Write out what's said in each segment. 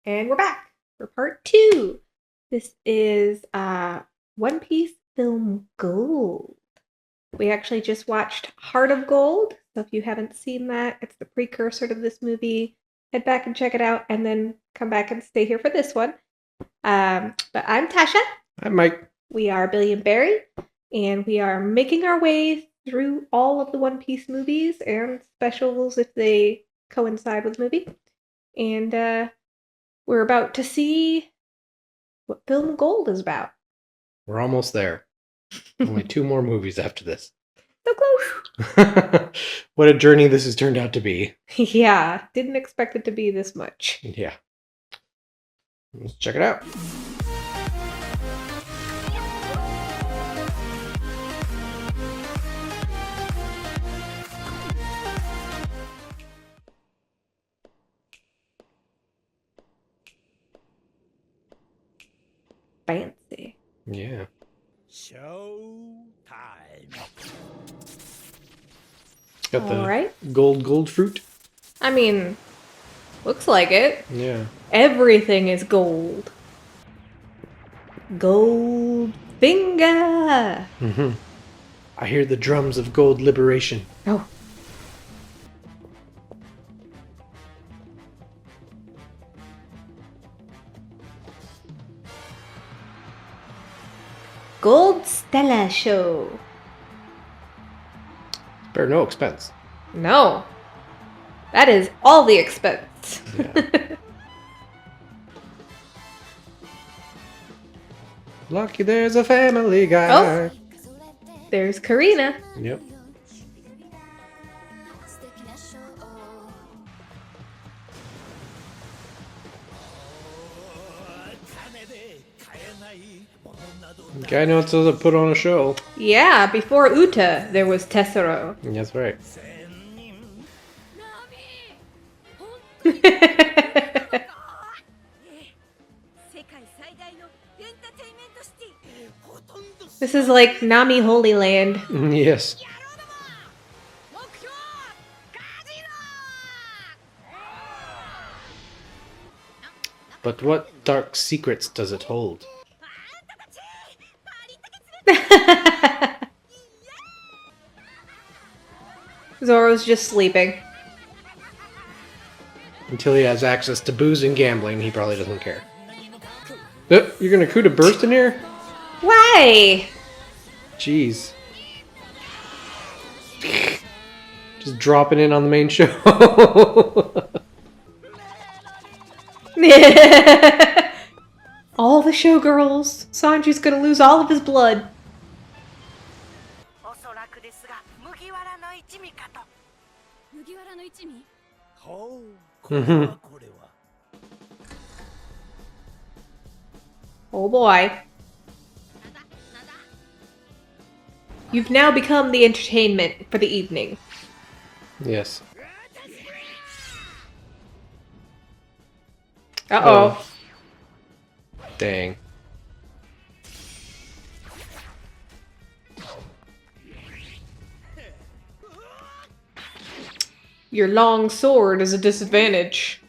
And we're back for part 2. This is One Piece Film Gold. We actually just watched Heart of Gold, so if you haven't seen that, it's the precursor to this movie. Head back and check it out, and then come back and stay here for this one. But I'm Tasha. I'm Mike. We are Billion Beri, and we are making our way through all of the One Piece movies and specials if they coincide with the movie. And we're about to see what Film Gold is about. We're almost there. Only 2 more movies after this. So close! What a journey this has turned out to be. Yeah, didn't expect it to be this much. Yeah. Let's check it out. Fancy. Yeah. Show time. Got the Alright. gold fruit. I mean, looks like it. Yeah. Everything is gold. Gold finger! Mm-hmm. I hear the drums of gold liberation. Oh. Gold Stella Show. Spare no expense. No. That is all the expense. Yeah. Lucky there's a family guy. Oh. There's Karina. Yep. Guy knows how to put on a show. Yeah, before Uta, there was Tesoro. That's right. This is like Nami Holy Land. Yes. But what dark secrets does it hold? Zoro's just sleeping. Until he has access to booze and gambling, he probably doesn't care. You're gonna coup to burst in here? Why? Jeez. Just dropping in on the main show. All the showgirls. Sanji's gonna lose all of his blood. Mm-hmm. Oh boy. You've now become the entertainment for the evening. Yes. Uh-oh. Dang. Your long sword is a disadvantage.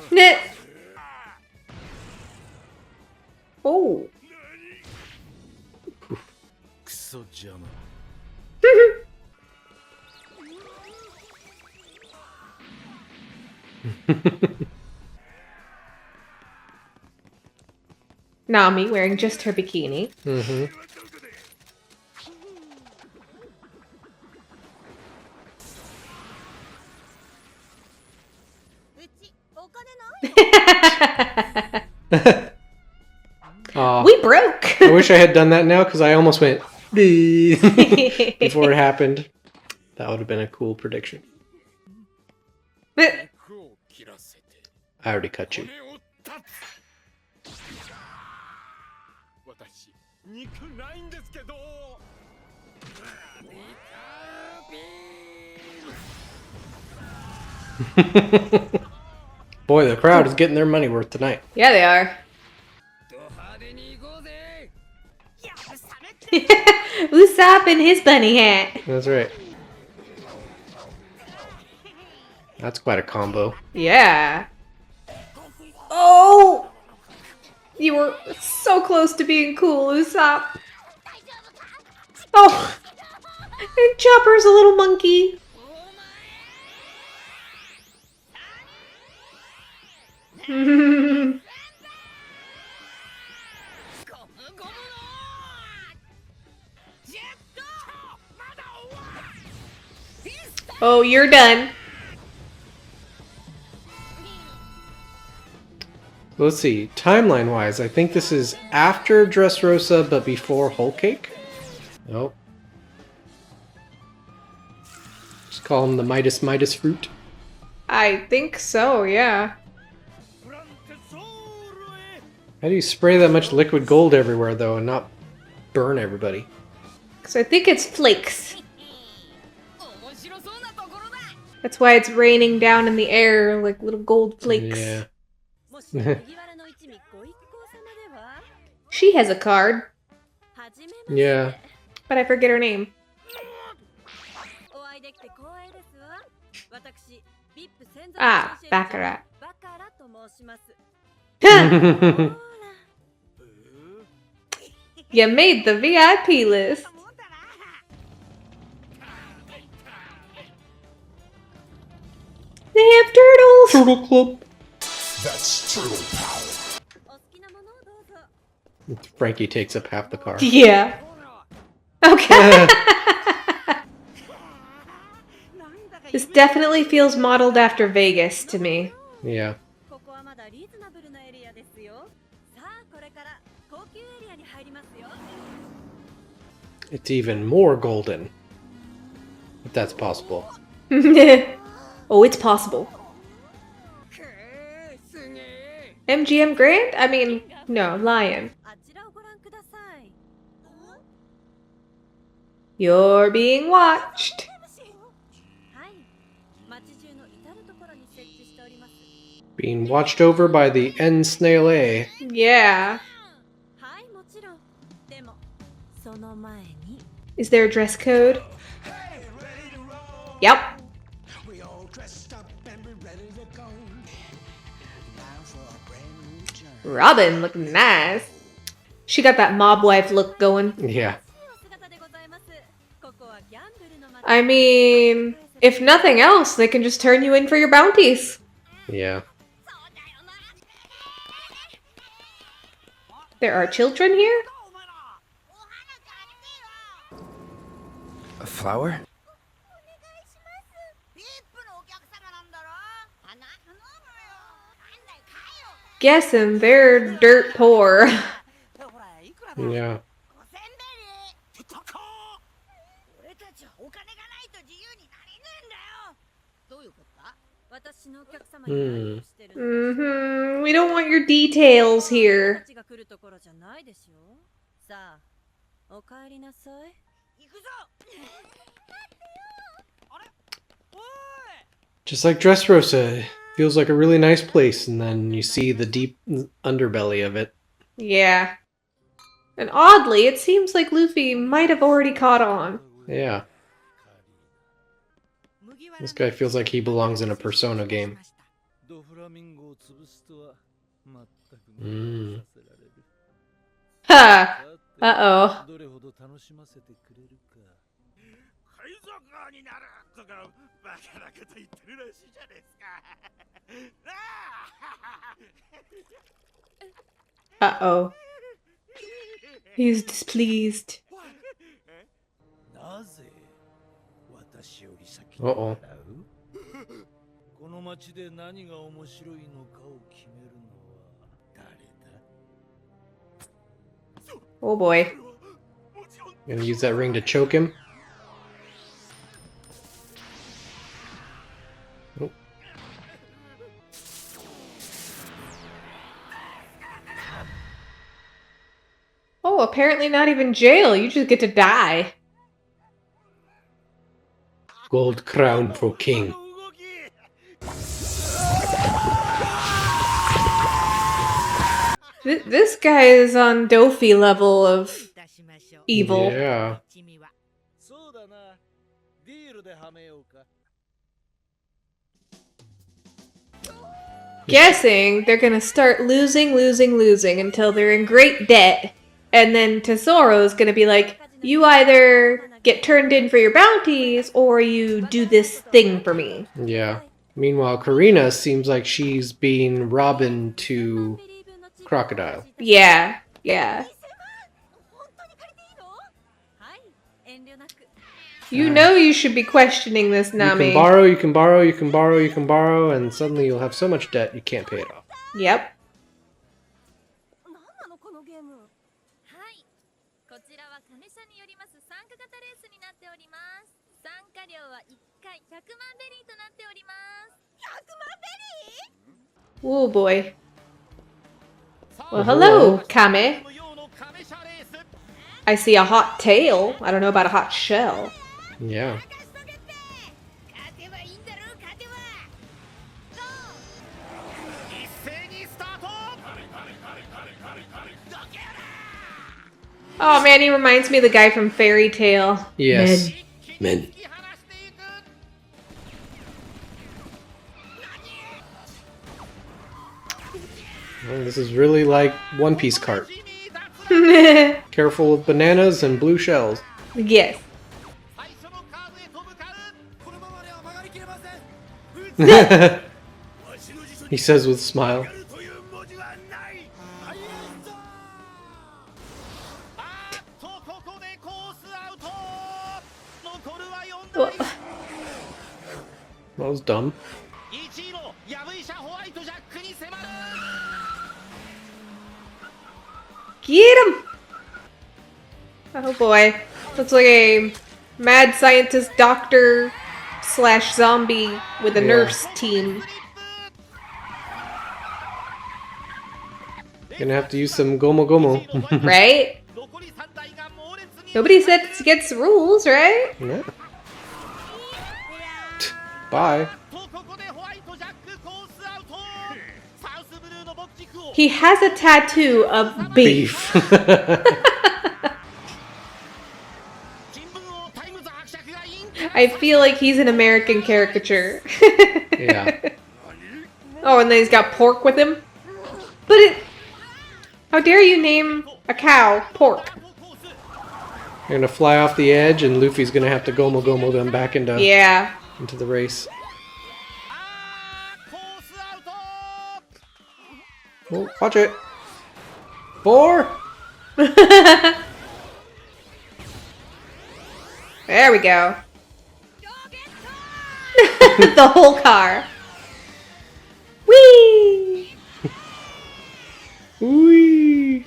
Nah. Oh. Nami wearing just her bikini. Mm-hmm. We broke. I wish I had done that now because I almost went before it happened. That would have been a cool prediction. I already cut you. Boy, the crowd is getting their money worth tonight. Yeah, they are. Usopp in his bunny hat. That's right. That's quite a combo. Yeah. Oh! You were so close to being cool, Usopp. Oh! And Chopper's a little monkey. Oh, you're done. Let's see. Timeline-wise, I think this is after Dressrosa, but before Whole Cake. Nope. Just call him the Midas fruit. I think so, yeah. Gran Tesoroへ How do you spray that much liquid gold everywhere, though, and not burn everybody? So I think it's flakes. That's why it's raining down in the air like little gold flakes. Yeah. She has a card, Yeah. but I forget her name. Ah, Baccarat. You made the VIP list. They have turtles! Turtle Club. That's turtle power. Frankie takes up half the car. Yeah. Okay. This definitely feels modeled after Vegas to me. Yeah. It's even more golden. If that's possible. Oh, it's possible. MGM Grand? I mean, no, Lion. You're being watched. Being watched over by the N Snail A. Yeah. Is there a dress code? Yep. We all dressed up and we're ready to go. Now for a brand new journey. Robin looking nice. She got that mob wife look going. Yeah. I mean, if nothing else, they can just turn you in for your bounties. Yeah. There are children here? A flower? Guessing they're dirt poor. Yeah. We don't want your details here. Just like Dressrosa, feels like a really nice place, and then you see the deep underbelly of it. Yeah. And oddly, it seems like Luffy might have already caught on. Yeah. This guy feels like he belongs in a Persona game. Mm. Ha! Uh-oh. 海賊王になるとかバカなこと言ってるらしいじゃないですか。Uh-oh. He's displeased. なぜ私より先 Uh-oh. この町で何が面白いのかを決めるのは誰だ Oh boy. Gonna use that ring to choke him? Oh. Oh, apparently not even jail. You just get to die. Gold crown for king. This guy is on Dofi level of evil. Yeah. そうだなディールではめようか guessing they're gonna start losing until they're in great debt. And then Tesoro's gonna be like, you either get turned in for your bounties or you do this thing for me. Yeah. Meanwhile, Karina seems like she's being Robin to Crocodile. Yeah, yeah. You know you should be questioning this, Nami. You can borrow, you can borrow, you can borrow, you can borrow, and suddenly you'll have so much debt you can't pay it off. Yep. Oh boy. Well, hello, Kame. I see a hot tail. I don't know about a hot shell. Yeah. Oh man, he reminds me of the guy from Fairy Tale. Yes. Men. Well, this is really like One Piece cart. Careful of bananas and blue shells. Yes. He says with a smile. Well, That was dumb. get him! Oh boy. Looks like a mad scientist doctor / zombie with a nurse team. Gonna have to use some Gomo Gomo. Right? Nobody sets gets rules, right? Yeah. Bye. He has a tattoo of beef. I feel like he's an American caricature. Yeah. Oh, and then he's got pork with him. But it... How dare you name a cow pork? They're gonna fly off the edge, and Luffy's gonna have to Gomo Gomo them back into the race. Oh, watch it. 4. There we go. The whole car. Whee! Whee!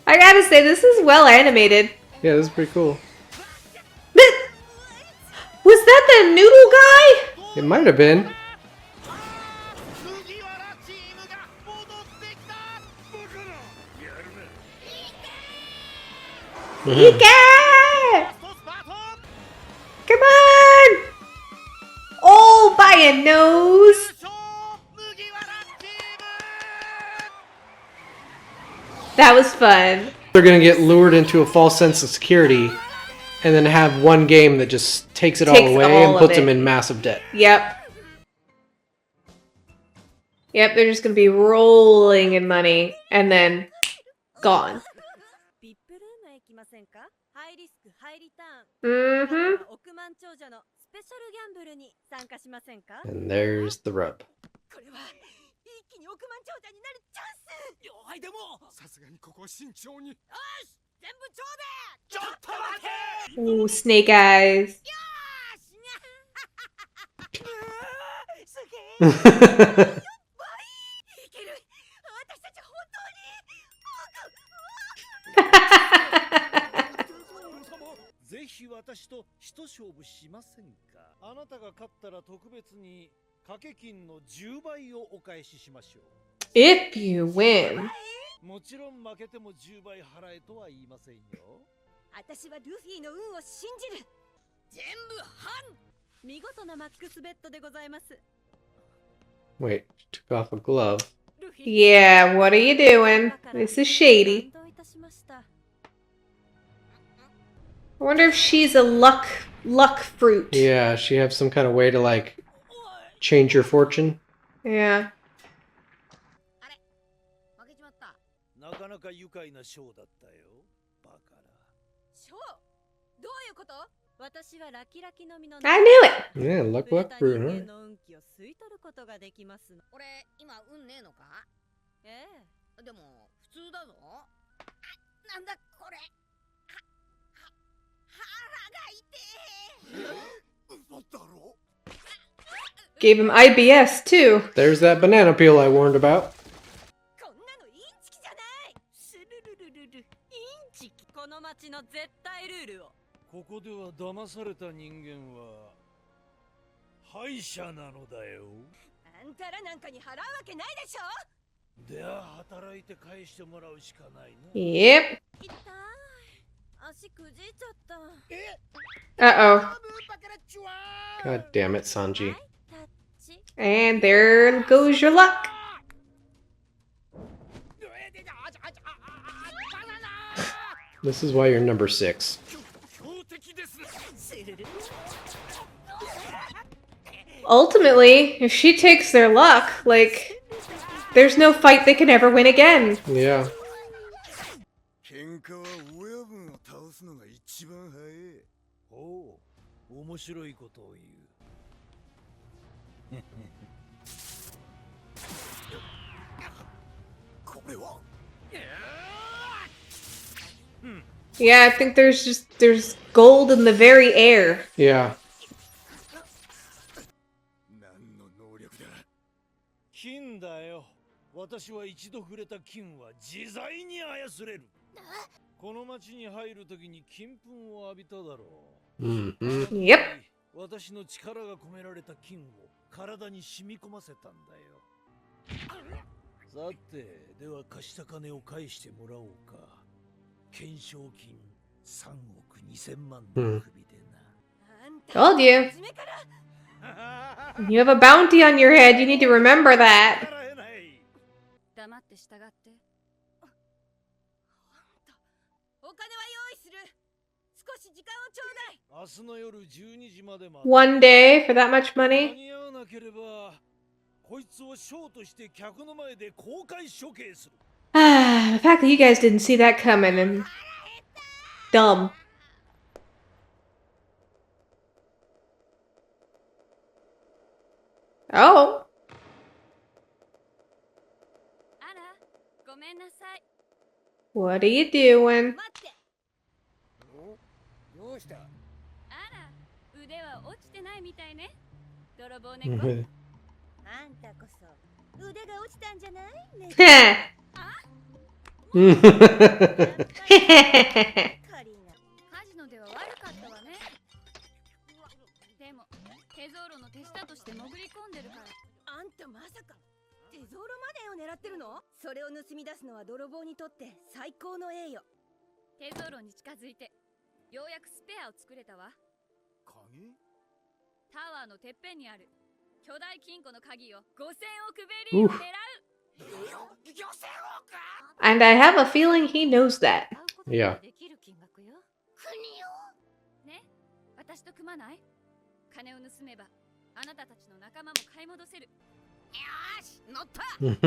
I gotta say, this is well animated. Yeah, this is pretty cool. Was that the noodle guy? It might have been. Ika! Come on! Oh, by a nose! That was fun. They're gonna get lured into a false sense of security, and then have one game that just takes it all away and puts them in massive debt. Yep. Yep, they're just gonna be rolling in money, and then gone. Mm-hmm. And there's the rub. Ooh, snake eyes. If you win. もちろん負けても10倍払えとは言いませんよ。私はルフィの運を信じる。全部半。見事なマックスベッドでございます。 Wait, she took off a glove. Yeah, what are you doing? This is shady. I wonder if she's a luck fruit. Yeah, she have some kind of way to like change your fortune. Yeah. 負けちまった。なかなか愉快なショーだったよ。バカラ。ショーどういうこと？私はラキラキの実の I knew it! Yeah, luck, 触れ luck, た brew, 人 huh? 間の運気を吸い取ることができますの。俺、今運ねえのか？ええ。でも、普通だぞ。なんだこれ。腹が痛え。嘘だろ？ Gave him IBS too. There's that banana peel I warned about. こんなのインチキじゃない。スルルルルル。インチキ。この町の絶対ルールを。ここでは騙された人間は敗者なのだよ。あんたらなんかに払うわけないでしょ。では働いて返してもらうしかないな。Yep. 痛い。足くじいちゃった。 Uh-oh. God damn it, Sanji. タッチ。 And there goes your luck. This is why you're number 6. 強敵ですね。スルル。 Ultimately, if she takes their luck, like, there's no fight they can ever win again. Yeah. 喧嘩は親分を倒すのが一番早い。おう、面白いことを言う。これは。 Yeah, I think there's gold in the very air. Yeah. 何の能力だ。金だよ。私は一度触れた金は自在に操れる。この町に入るときに金粉を浴びただろう。 Mm-hmm. Yep. 私の力が込められた金を体に染み込ませたんだよ。さて、では貸した金を返してもらおうか。懸賞金3億2000万の首でな。 Told you. When you have a bounty on your head, you need to remember that. 黙って従って。お金は用意する。少し時間をちょうだい。明日の夜12時まで待 One day for that much 間 money? に合わなければ、こいつをショーとして客の前で公開処刑する。 Ah, the fact that you guys didn't see that coming and dumb. Oh. あら、ごめんなさい。 What are you doing? 待って。どうした？あら、腕は落ちてないみたいね。泥棒 Mm-hmm. 猫。あんたこそ腕が落ちたんじゃない？ね。 Heh. カリーナ。カジノでは悪かったわね。でも、テゾーロの手下として潜り込んでるから。あんたまさかテゾーロマネーを狙ってるの？それを盗み出すのは泥棒にとって最高の栄誉。テゾーロに近づいて、ようやくスペアを作れたわ。鍵？タワーのてっぺんにある巨大金庫の鍵を5000億ベリーを狙う。 And I have a feeling he knows that. Yeah. できる金額よ。ね、私と組まない？金を盗めばあなたたちの仲間も買い戻せる。よーし、乗った。そうこな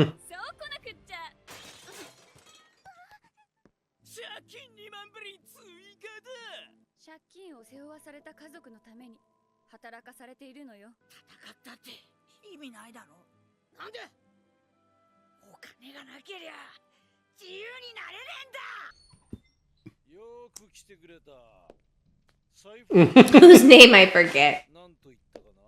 くっちゃ。借金2万ベリー追加だ。借金を背負わされた家族のために働かされているのよ。戦ったって意味ないだろ。なんで？お金がなけりゃ自由になれねえんだ。よく来てくれた。財布 Whose name I forget. なんと言ったかな。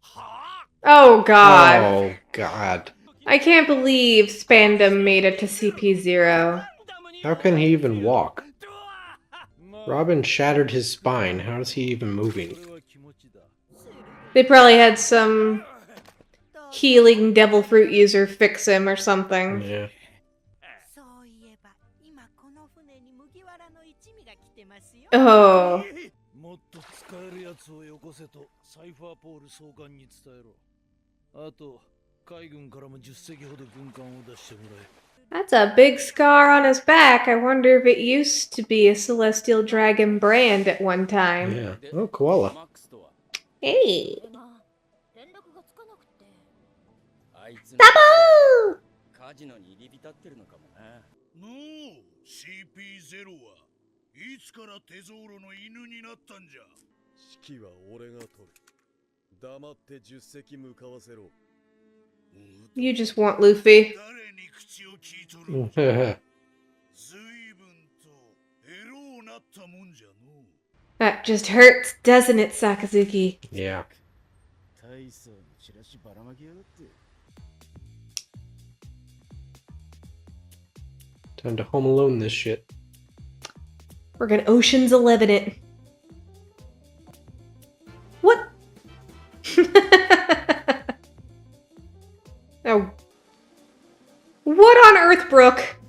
はあ。 Oh god. Oh, God. I can't believe Spandam made it to CP0. How can he even walk? Robin shattered his spine. How is he even moving? They probably had some healing devil fruit user fix him or something. Yeah. そういえば今この船に麦わらの一味が来てますよ。 Oh. もっと使えるやつをよこせとサイファーポール総監に伝えろ。あと海軍からも10隻ほど軍艦を出してもらえ。 That's a big scar on his back. I wonder if it used to be a Celestial Dragon brand at one time. Yeah. Oh, koala. Hey. でも連絡がつかなくて。Double! カジノに入り浸ってるのかもな。のう CP0 はいつからテゾーロの犬になったんじゃ。指揮は俺が取る。黙って10隻向かわせろ。 You just want Luffy. 誰に口を聞いとる。随分とエロうなったもんじゃの。 That just hurts, doesn't it, Sakazuki? Yeah. 大層のチラシばらまきやがって。 Time to Home Alone this shit. We're gonna Ocean's 11 it. What? Oh. What on earth, Brooke?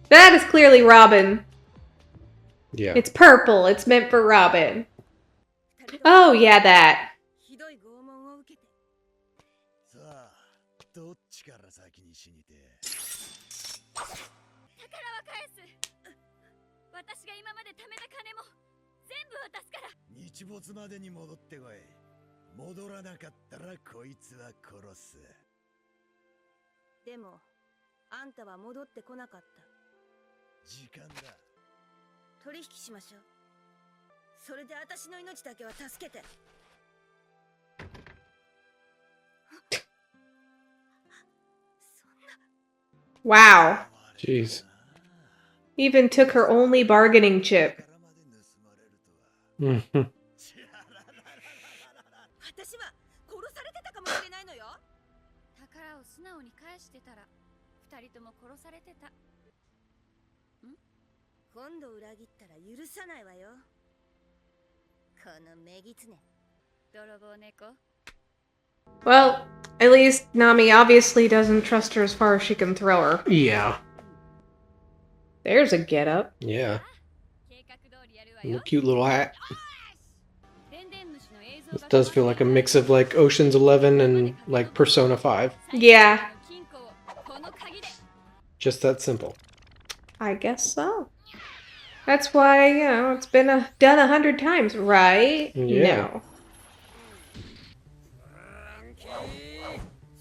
That is clearly Robin. Yeah. It's purple. It's meant for Robin. Oh, yeah, that. ひどい拷問を受けて。さあ、どっちから先に死にて。宝は返す。私が今まで貯めた金も全部渡すから。日没までに戻ってこい。戻らなかったらこいつは殺す。でも、あんたは戻ってこなかった。時間だ。取引しましょう。それで私の命だけは助けて。 Wow. Jeez. Even took her only bargaining chip. うん。私は殺されてたかもしれないのよ。宝を素直に返してたら二人とも殺されてた。今度裏切ったら許さないわよ。このメギツネ。泥棒猫。 Well, at least Nami obviously doesn't trust her as far as she can throw her. Yeah. There's a get-up. Yeah. 計画通りやるわよ。 Cute little hat. でんでん虫の映像 This が does feel like a mix of like Ocean's 11 and like Persona 5. Yeah. 金庫をこの鍵で。 Just that simple. I guess so. That's why, you know, it's been done 100 times, right? Yeah. No.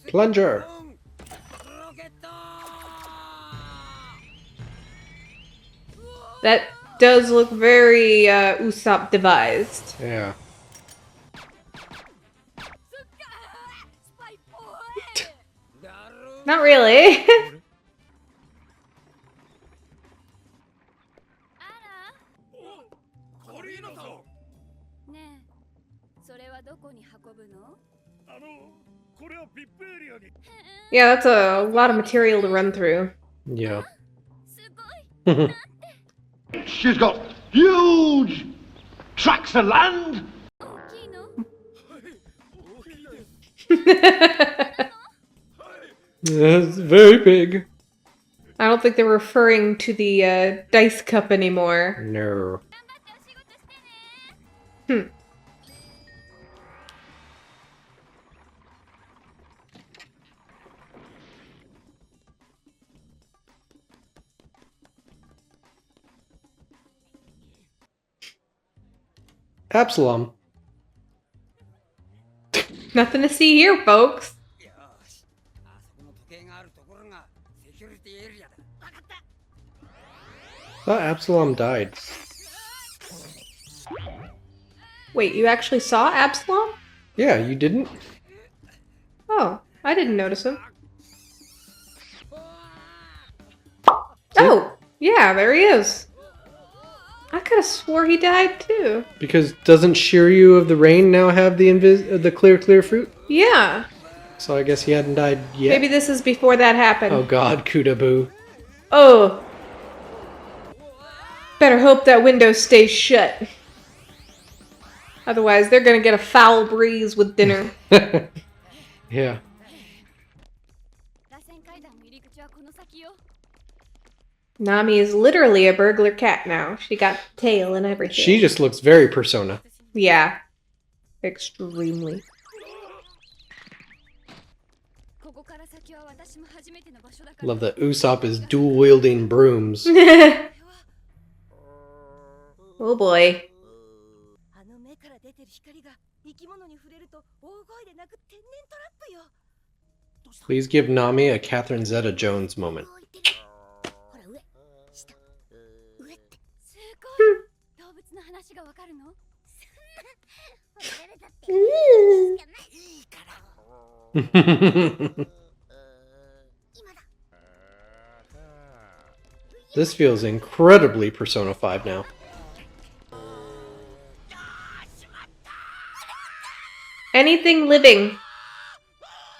Plunger. That does look very Usopp devised. Yeah. スパイっぽい。 Not really. あコリーノさん。ら。ねえ、それはどこに運ぶの？これはビップエリアに。 Yeah, that's a lot of material to run through. Yeah. すごい。 She's got huge tracts of land. 大きいの？ It's very big. I don't think they're referring to the dice cup anymore. No. 頑張ってお仕事してね。 Absalom. Nothing to see here, folks. よし。あそこの時計があるところがセキュリティエリアだ。わかった。 Thought Absalom died. Wait, you actually saw Absalom? Yeah, you didn't? Oh, I didn't notice him. Oh, yeah, there he is. I could have swore he died too. Because doesn't Shiryu of the Rain now have the clear fruit? Yeah. So I guess he hadn't died yet. Maybe this is before that happened. Oh god, Kudaboo. Oh. Better hope that window stays shut. Otherwise, they're gonna get a foul breeze with dinner. Yeah. 螺旋階段の入り口はこの先よ。 Nami is literally a burglar cat now. She got tail and everything. She just looks very Persona. Yeah. Extremely. ここから先は私も初めての場所だから。 Love that Usopp is dual wielding brooms. Oh boy. あの目から出てる光が生き物に触れると大声で鳴く天然トラップよ。 Please give Nami a Catherine Zeta-Jones moment. ほら上下上ってすごい。動物の話がわかるの？俺だっていいから。 This feels incredibly Persona 5 now. Anything living.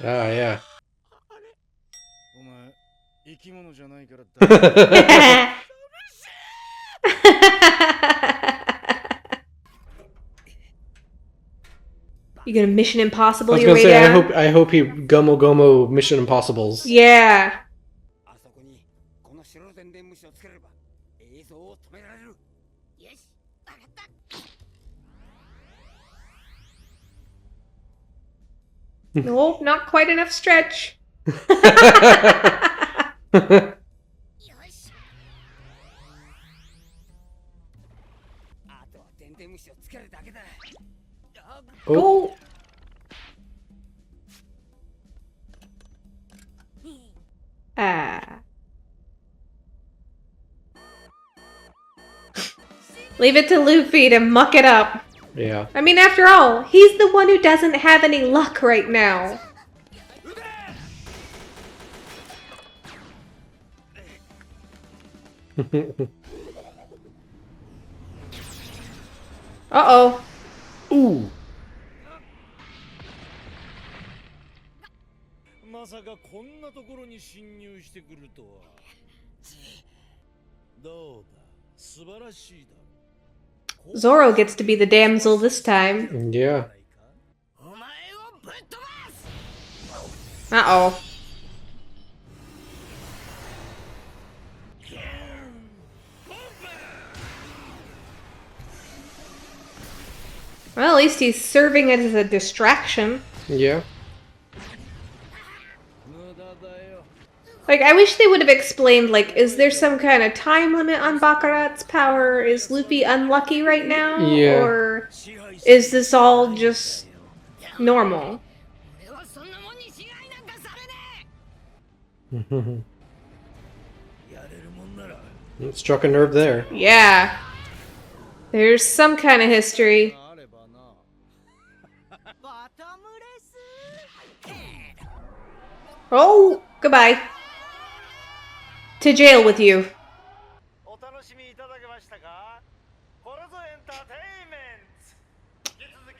Ah, yeah. You gonna Mission I Impossible was your gonna way say, down? I hope he Gomo Gomo Mission Impossibles. Yeah. あそこにこの白電電虫をつければ映像を止められる。よし、わかった。 Nope, not quite enough stretch. よし。あとは電電虫をつけるだけだ。 Oh. Ah. Leave it to Luffy to muck it up. Yeah. I mean, after all, he's the one who doesn't have any luck right now. Uh-oh. Ooh. まさかこんなところに侵入してくるとは。どうだ、素晴らしいだろう。 Zoro gets to be the damsel this time. Yeah. お前をぶっ飛ばす。 Uh-oh. Well, at least he's serving it as a distraction. Yeah. Like, I wish they would have explained, like, is there some kind of time limit on Baccarat's power? Is Luffy unlucky right now? Yeah. Or is this all just normal? Struck a nerve there. Yeah. There's some kind of history. Oh, goodbye. To jail with you.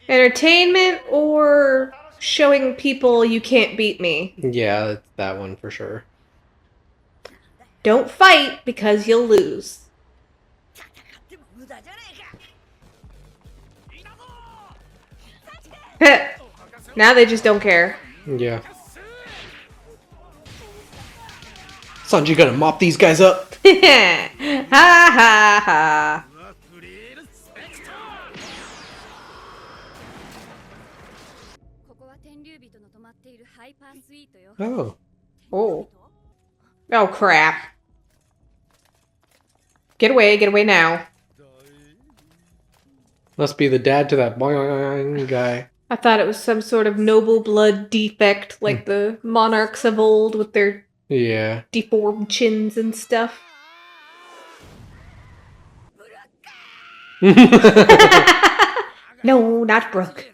Entertainment or showing people you can't beat me? Yeah, that's that one for sure. Don't fight because you'll lose. Now they just don't care. Yeah. Sanji gonna mop these guys up. Ha ha ha. Oh. Oh. Oh crap. Get away now. Must be the dad to that boing guy. I thought it was some sort of noble blood defect like the monarchs of old with their Yeah. deformed chins and stuff. No, not Brooke.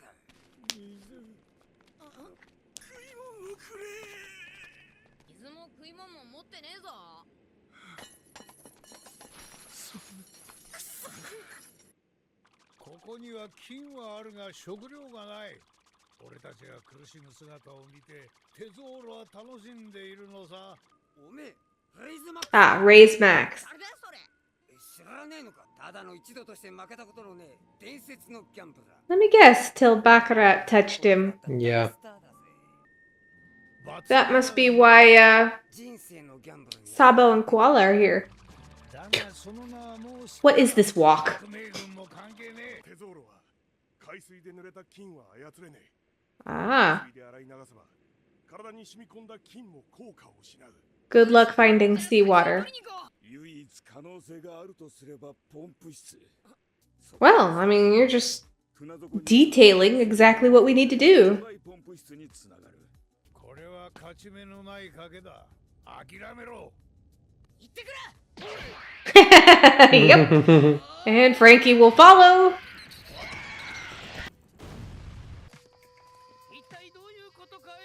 Ah, raise max. 知らねえのか。ただの一度として負けたことのねえ伝説のギャンブラー。 Let me guess, till Baccarat touched him. Yeah. That must be why, Sabo and Koala are here. What is this walk? Ah. Good luck finding seawater. Well, I mean, you're just detailing exactly what we need to do. これは勝ち目のない賭けだ。諦めろ。行ってくれ。 Yep. And Frankie will follow. 一体どういうことかい。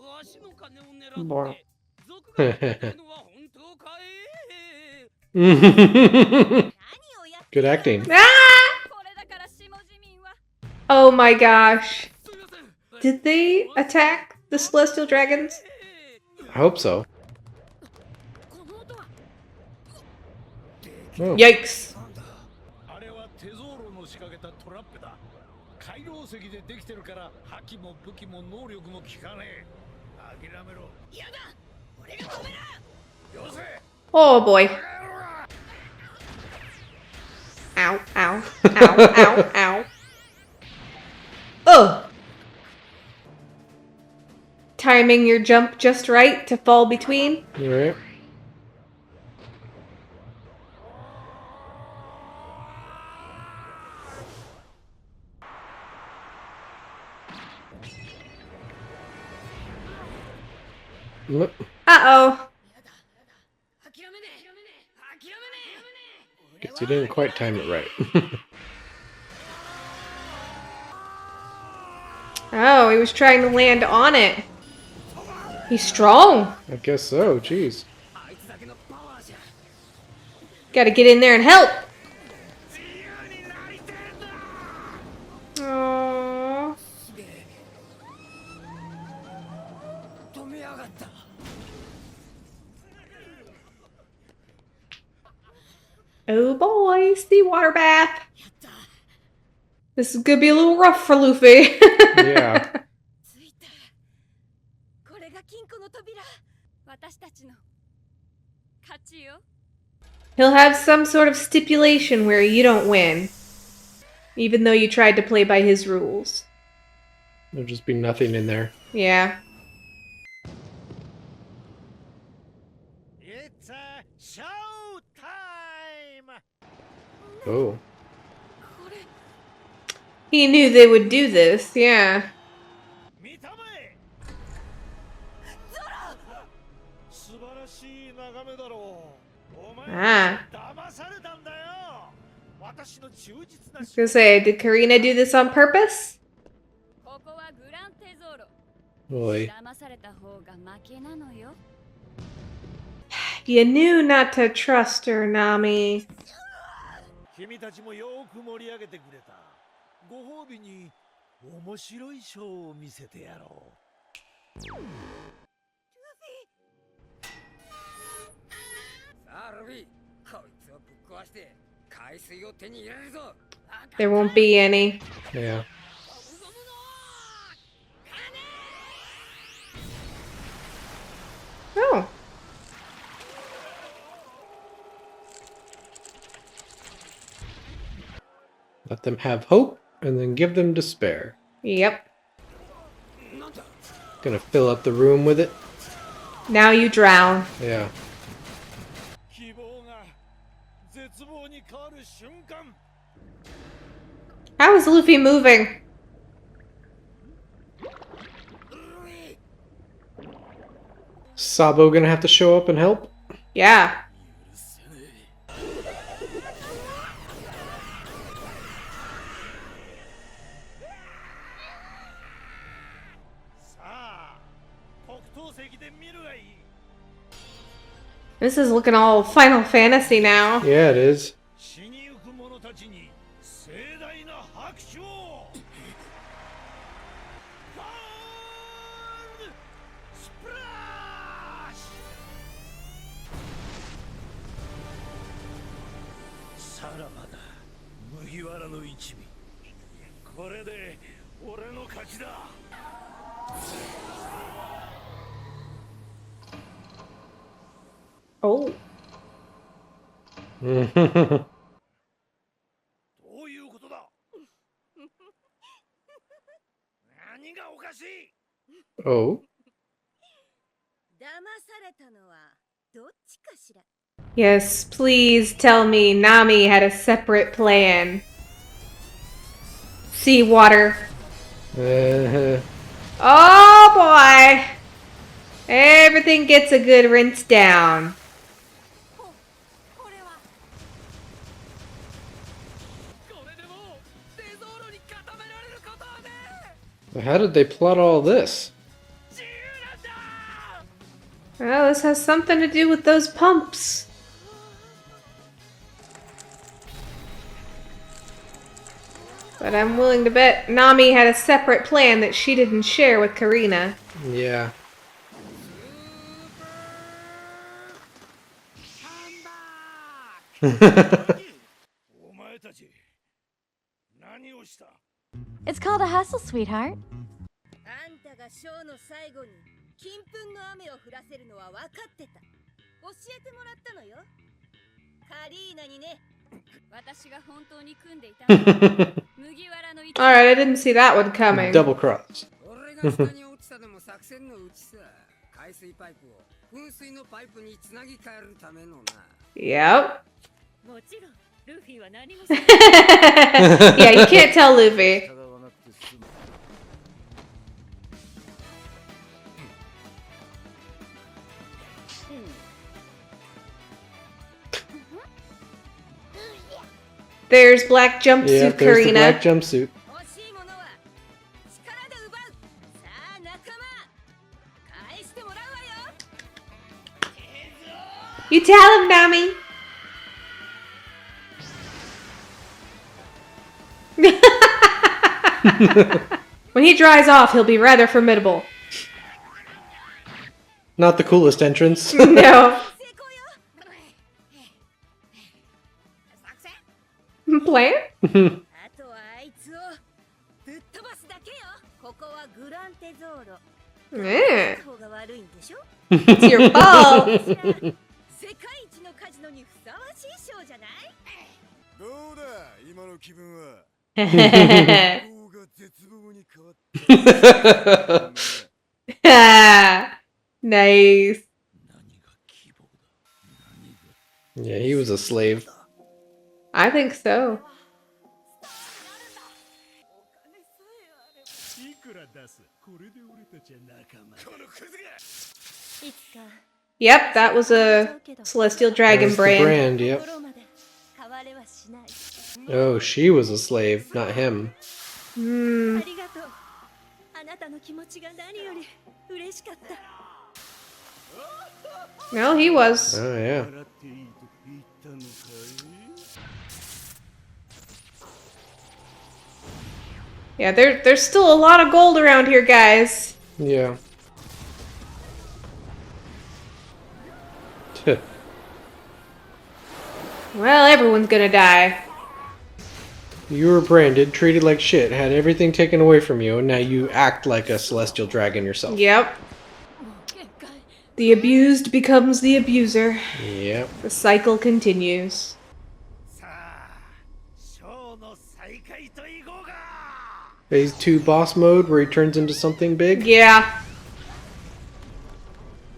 わしの金を狙ボンって族がやってるのは本当かい。 Good acting. Ah! Oh my gosh. Did they attack the celestial dragons? I hope so. Oh. Yikes. あれはテゾーロの仕掛けたトラップだ。海洋石でできてるから覇気も武器も能力も効かねえ。諦めろ。やだ。俺が止める。よせ。 Oh boy. Ow, ow, ow, ow, ow. Ugh. Timing your jump just right to fall between. Alright. Look. Uh-oh. Guess you didn't quite time it right. Oh, he was trying to land on it. He's strong. I guess so, jeez. Gotta get in there and help. Aww. Oh boy, seawater bath. This is gonna be a little rough for Luffy. Yeah. He'll have some sort of stipulation where you don't win. Even though you tried to play by his rules. There'll just be nothing in there. Yeah. It's a show time. Oh. He knew they would do this, yeah. Ah. I was gonna say, did Karina do this on purpose? Boy. You knew not to trust her, Nami. 君たちもよく盛り上げてくれた。ご褒美に面白いショーを見せてやろう。さあルビー、こいつをぶっ壊して海水を手に入れるぞ。 There won't be any. Yeah. Oh. Let them have hope, and then give them despair. Yep. Gonna fill up the room with it. Now you drown. Yeah. 希望が絶望に変わる瞬間。 How is Luffy moving? Sabo gonna have to show up and help? Yeah. This is looking all Final Fantasy now. Yeah, it is. Oh. どういうことだ。何がおかしい。 Oh. Yes, please tell me Nami had a separate plan. Seawater. Uh, Oh boy! Everything gets a good rinse down. how did they plot all this? Well, this has something to do with those pumps. But I'm willing to bet Nami had a separate plan that she didn't share with Karina. Yeah. It's called a hustle, sweetheart. あんたがショーの最後に金粉の雨を降らせるのは分かってた。教えてもらったのよ。カリーナにね。私が本当に組んでいたのは麦わらの Alright, I didn't see that one coming. Double cross. 俺が下に落ちたでも作戦のうちさ。海水パイプを噴水のパイプにつなぎ替えるためのな。Yep. もちろんルフィは何も Yeah, you can't tell Luffy. There's black jumpsuit Yeah, there's the Karina. black jumpsuit. 欲しいものは力で奪う。さあ仲間、返してもらうわよ。 You tell him, Nami. When he dries off, he'll be rather formidable. Not the coolest entrance. No. 成功よ。作戦。 Plan? あとはあいつをぶっ飛ばすだけよ。ここはグランテゾーロ。 Yeah. 方が悪いんでしょ。 It's your fault. 世界一のカジノにふさわしいショーじゃない？どうだ今の気分は。顔が絶望に変わった。Nice. Yeah, he was a slave. I think so. いくら出すこれで俺たちは仲間。このクズが。いつか Yep, that was a Celestial Dragon That's the brand. brand, yep. 心まで変われはしない。 Oh, she was a slave, not him. Hmm. ありがとう。あなたの気持ちが何より嬉しかった。 No, he was. Oh, yeah. 笑っていいと言ったのかい？ Yeah, there's still a lot of gold around here, guys. Yeah. Well, everyone's gonna die. You were branded, treated like shit, had everything taken away from you, and now you act like a celestial dragon yourself. Yep. The abused becomes the abuser. Yep. The cycle continues. さあ、ショーの再開といこうか。 Phase 2 boss mode where he turns into something big. Yeah.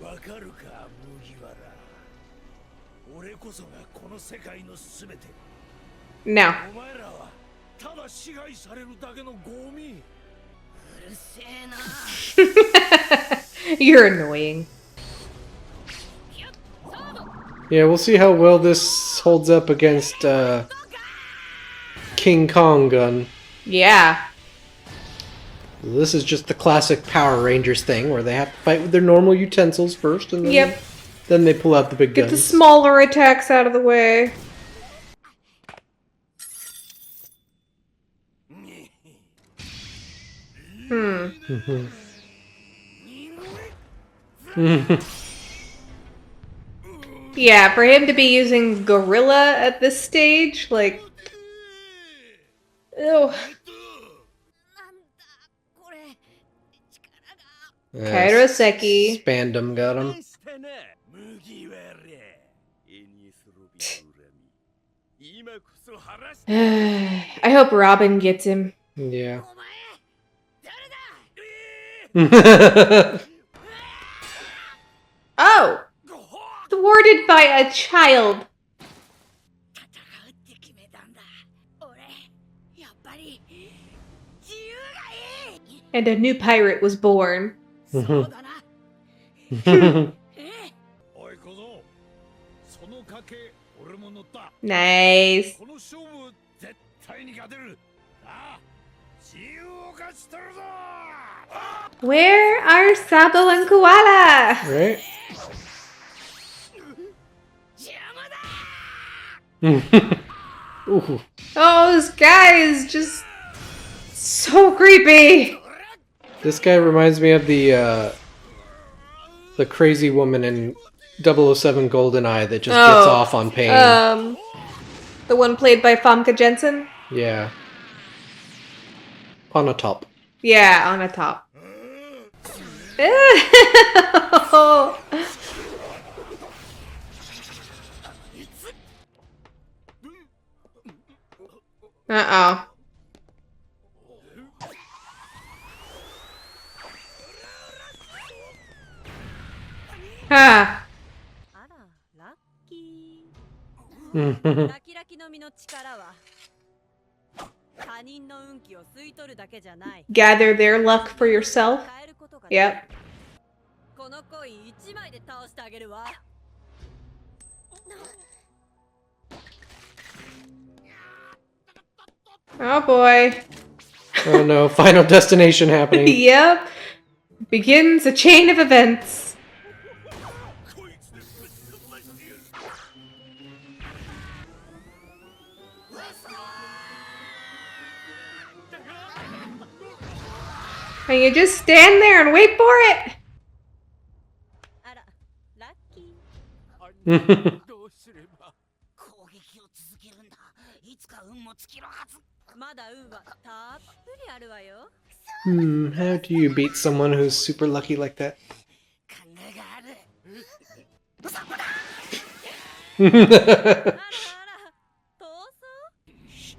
わかるか、麦わら。俺こそがこの世界のすべて。 No. お前らはただ支配されるだけのゴミ。うるせえな。 You're annoying. Yeah, we'll see how well this holds up against King Kong gun. Yeah. This is just the classic Power Rangers thing where they have to fight with their normal utensils first, and then, Yep. then they pull out the big Get the guns. smaller attacks out of the way. Yeah, for him to be using Gorilla at this stage, like... Ew. なんだこれ。力が。 Kairoseki. Spandam got him. してね、麦わら。エニスロビの恨み。今こそ晴らして。 I hope Robin gets him. Yeah. お前誰だ。 Oh! Thwarted by a child. 戦うって決めたんだ。俺やっぱり And a new pirate was born. おい小僧、その賭け俺も乗った。 Nice. この勝負絶対に勝てる。ああ、自由を勝ち取るぞ。 Where are Sabo and Koala? Right? 邪魔だ。 Ooh. Oh, this guy is just so creepy. This guy reminds me of the crazy woman in 007 GoldenEye that just gets off on pain. The one played by Famke Jensen? Yeah. On a top. Yeah, on a top. Uh-oh. Ha. あら、ラッキー。ラキラキの実の力は他人の運気を吸い取るだけじゃない。 Gather their luck for yourself. 変えることができる。 Yep. このコイン1枚で倒してあげるわ。 Oh boy. Oh no, Final Destination happening. Yep. Begins a chain of events. And you just stand there and wait for it? あら、ラッキー。どうすれば。攻撃を続けるんだ。いつか運も尽きるはず。まだ運はたっぷりあるわよ。 How do you beat someone who's super lucky like that? 考えがある。 あらあら、逃走？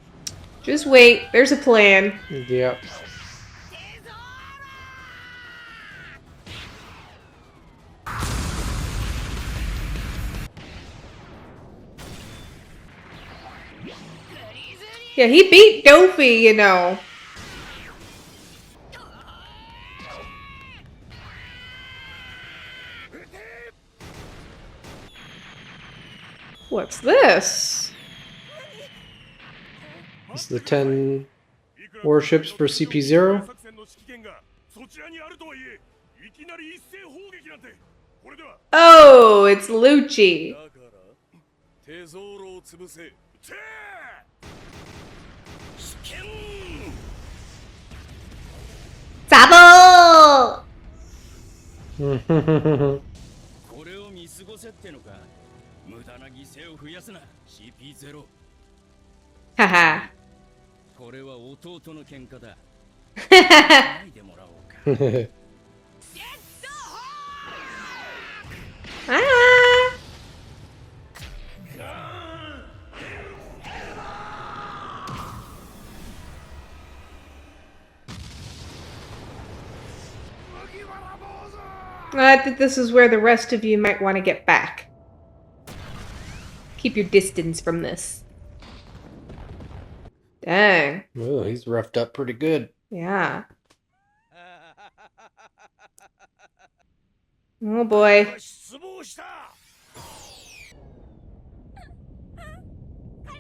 Just wait. There's a plan. Yep. Yeah, he beat Dofi, you know. What's this? It's the 10 warships for CP0. そちらにあるとはいえ、いきなり一斉砲撃なんて、これでは。 Oh, it's Lucci. だからテゾーロを潰せ。 Sabo! これを見過ごせってのか。無駄な犠牲を増やすな。CP0。 Haha. これは弟の喧嘩だ。ないでもらおうか。 Ah. I think this is where the rest of you might want to get back. Keep your distance from this. Dang. Oh, he's roughed up pretty good. Yeah. Oh boy. 失望した。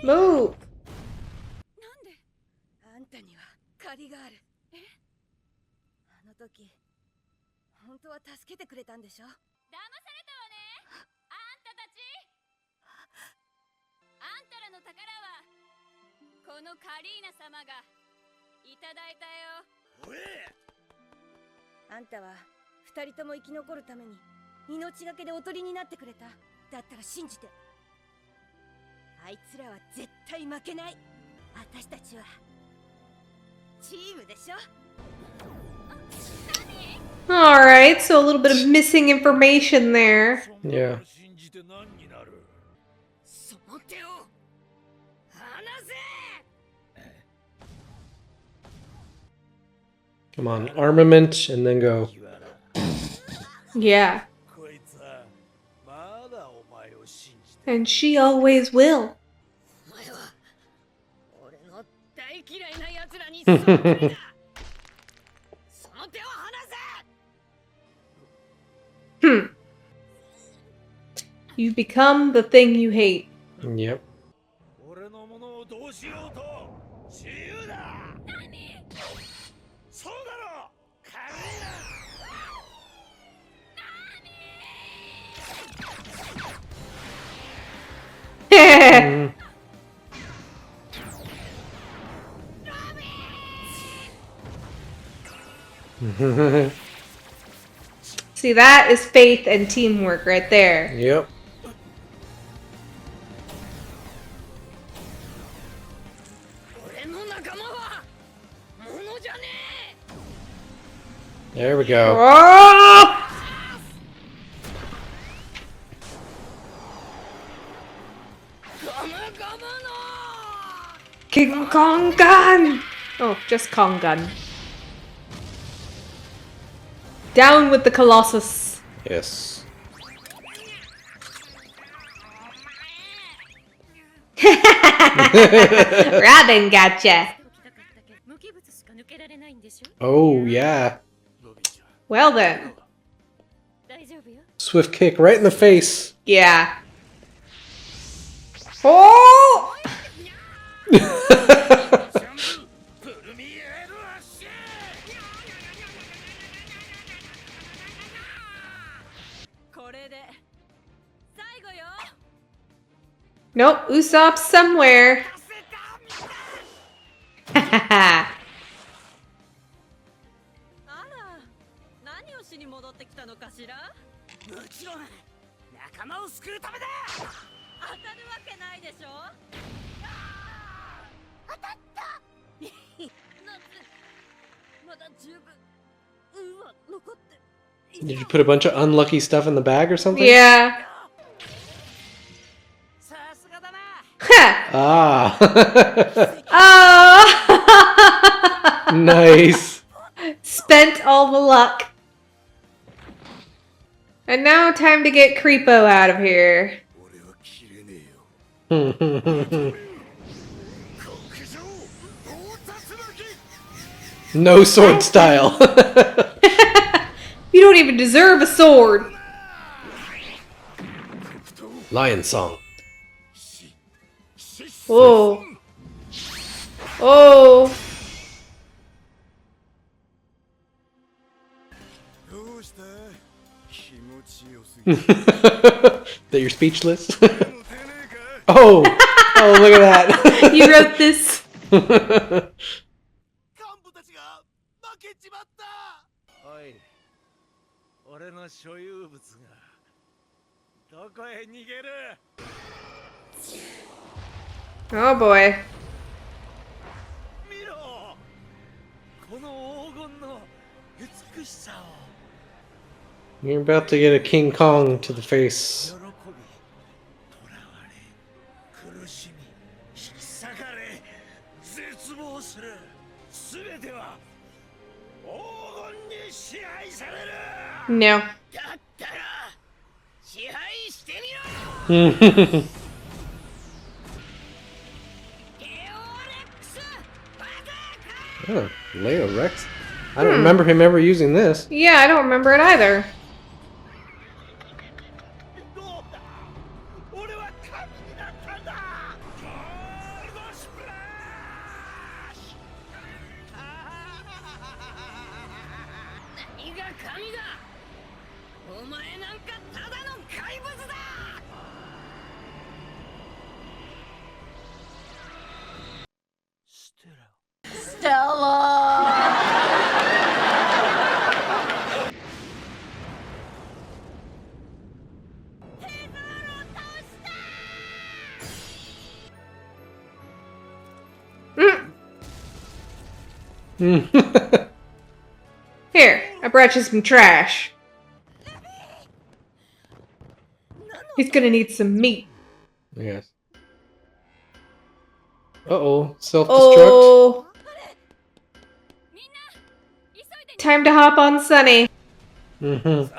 Move. なんであんたには借りがある。え？あの時本当は助けてくれたんでしょ？騙されたわね。あんたたち。あんたらの宝はこのカリーナ様がいただいたよ。おえ。あんたは二人とも生き残るために命がけでおとりになってくれた。だったら信じて。あいつらは絶対負けない。私たちはチームでしょ。 Alright, so a little bit of missing information there. Yeah. 信じて何になる。その手を離せ。 Come on, armament, and then go. Yeah. こいつはまだお前を信じて。 And she always will. お前は俺の大嫌いな奴らにそっくりだ。You become the thing you hate. Yep. 俺のものをどうしようと自由だ。何？そうだろ。軽いな。Mhm. See, that is faith and teamwork right there. Yep. There we go. Oh! King Kong gun! Oh, just Kong gun. Down with the Colossus. Yes. Robin gotcha. Oh, yeah. Well then. Swift kick right in the face. Yeah. Oh! Nope, Usopp's somewhere. もちろん仲間を救うためだ。当たるわけないでしょ。当たった。なんでまだ十分運は残って。 Did you put a bunch of unlucky stuff in the bag or something? Yeah. Ah. Oh! Nice. Spent all the luck. And now time to get Creepo out of here. No sword style. You don't even deserve a sword. Lion song. Whoa. Oh. That you're speechless? Oh! Oh, look at that. You wrote this. Oh boy. You're about to get a King Kong to the face. No. Oh, Leo Rex. I don't remember him ever using this. Yeah, I don't remember it either. Here, I brought you some trash. He's gonna need some meat. Yes. Uh-oh. Self-destruct. Oh. Time to hop on Sunny. Mm-hmm.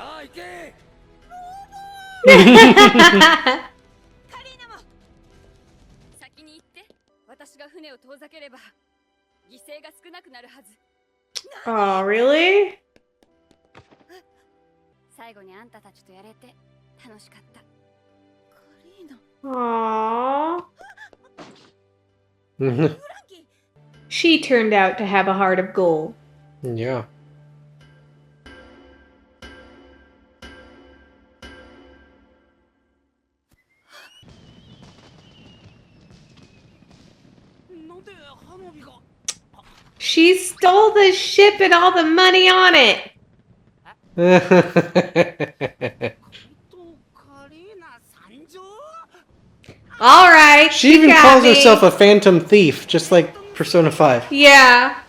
私が船を遠ざければ犠牲が少なくなるはず。 Oh, really? 最後にあんたたちとやれて楽しかった。Aww. フランキー She turned out to have a heart of gold. Yeah. She stole the ship and all the money on it. All right. She even calls herself a phantom thief, just like Persona 5. Yeah.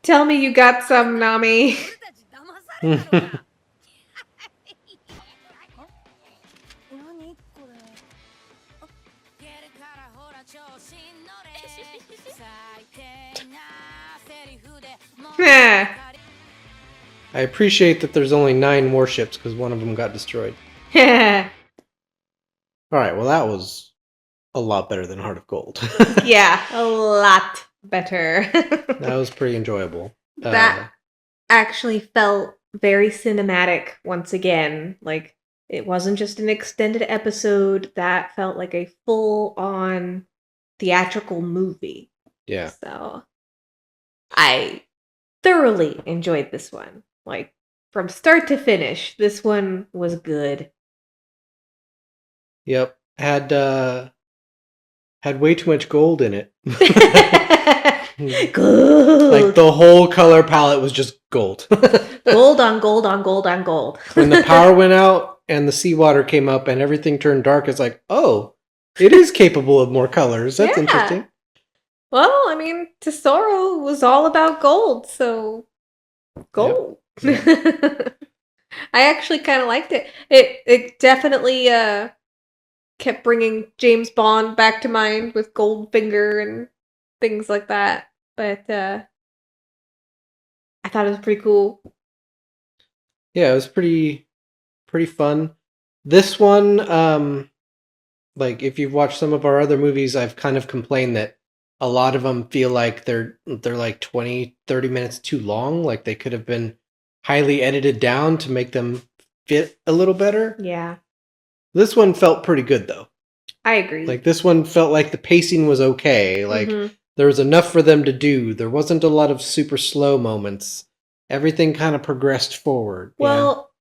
Tell me you got some, Nami. 俺たち騙されたのか何これHeh. I appreciate that there's only 9 warships because one of them got destroyed. Yeah, Alright, well that was a lot better than Heart of Gold. a lot better. That was pretty enjoyable. That actually felt very cinematic once again. Like, it wasn't just an extended episode. That felt like a full-on theatrical movie. Yeah. So, I thoroughly enjoyed this one. Like, from start to finish, this one was good. Yep. Had way too much gold in it. Gold. Like the whole color palette was just gold. Gold on gold on gold on gold. When the power went out and the seawater came up and everything turned dark, it's like, oh, it is capable of more colors. That's Yeah. interesting. Well, I mean, Tesoro was all about gold, so gold. I actually kind of liked it. It definitely kept bringing James Bond back to mind with Goldfinger and things like that. But I thought it was pretty cool. Yeah, it was pretty fun. This one, like if you've watched some of our other movies, I've kind of complained that a lot of them feel like they're like 20, 30 minutes too long. Like they could have been highly edited down to make them fit a little better. Yeah, This one felt pretty good though. I agree. Like this one felt like the pacing was okay. Like Mhm. there was enough for them to do. There wasn't a lot of super slow moments. Everything kind of progressed forward. Well,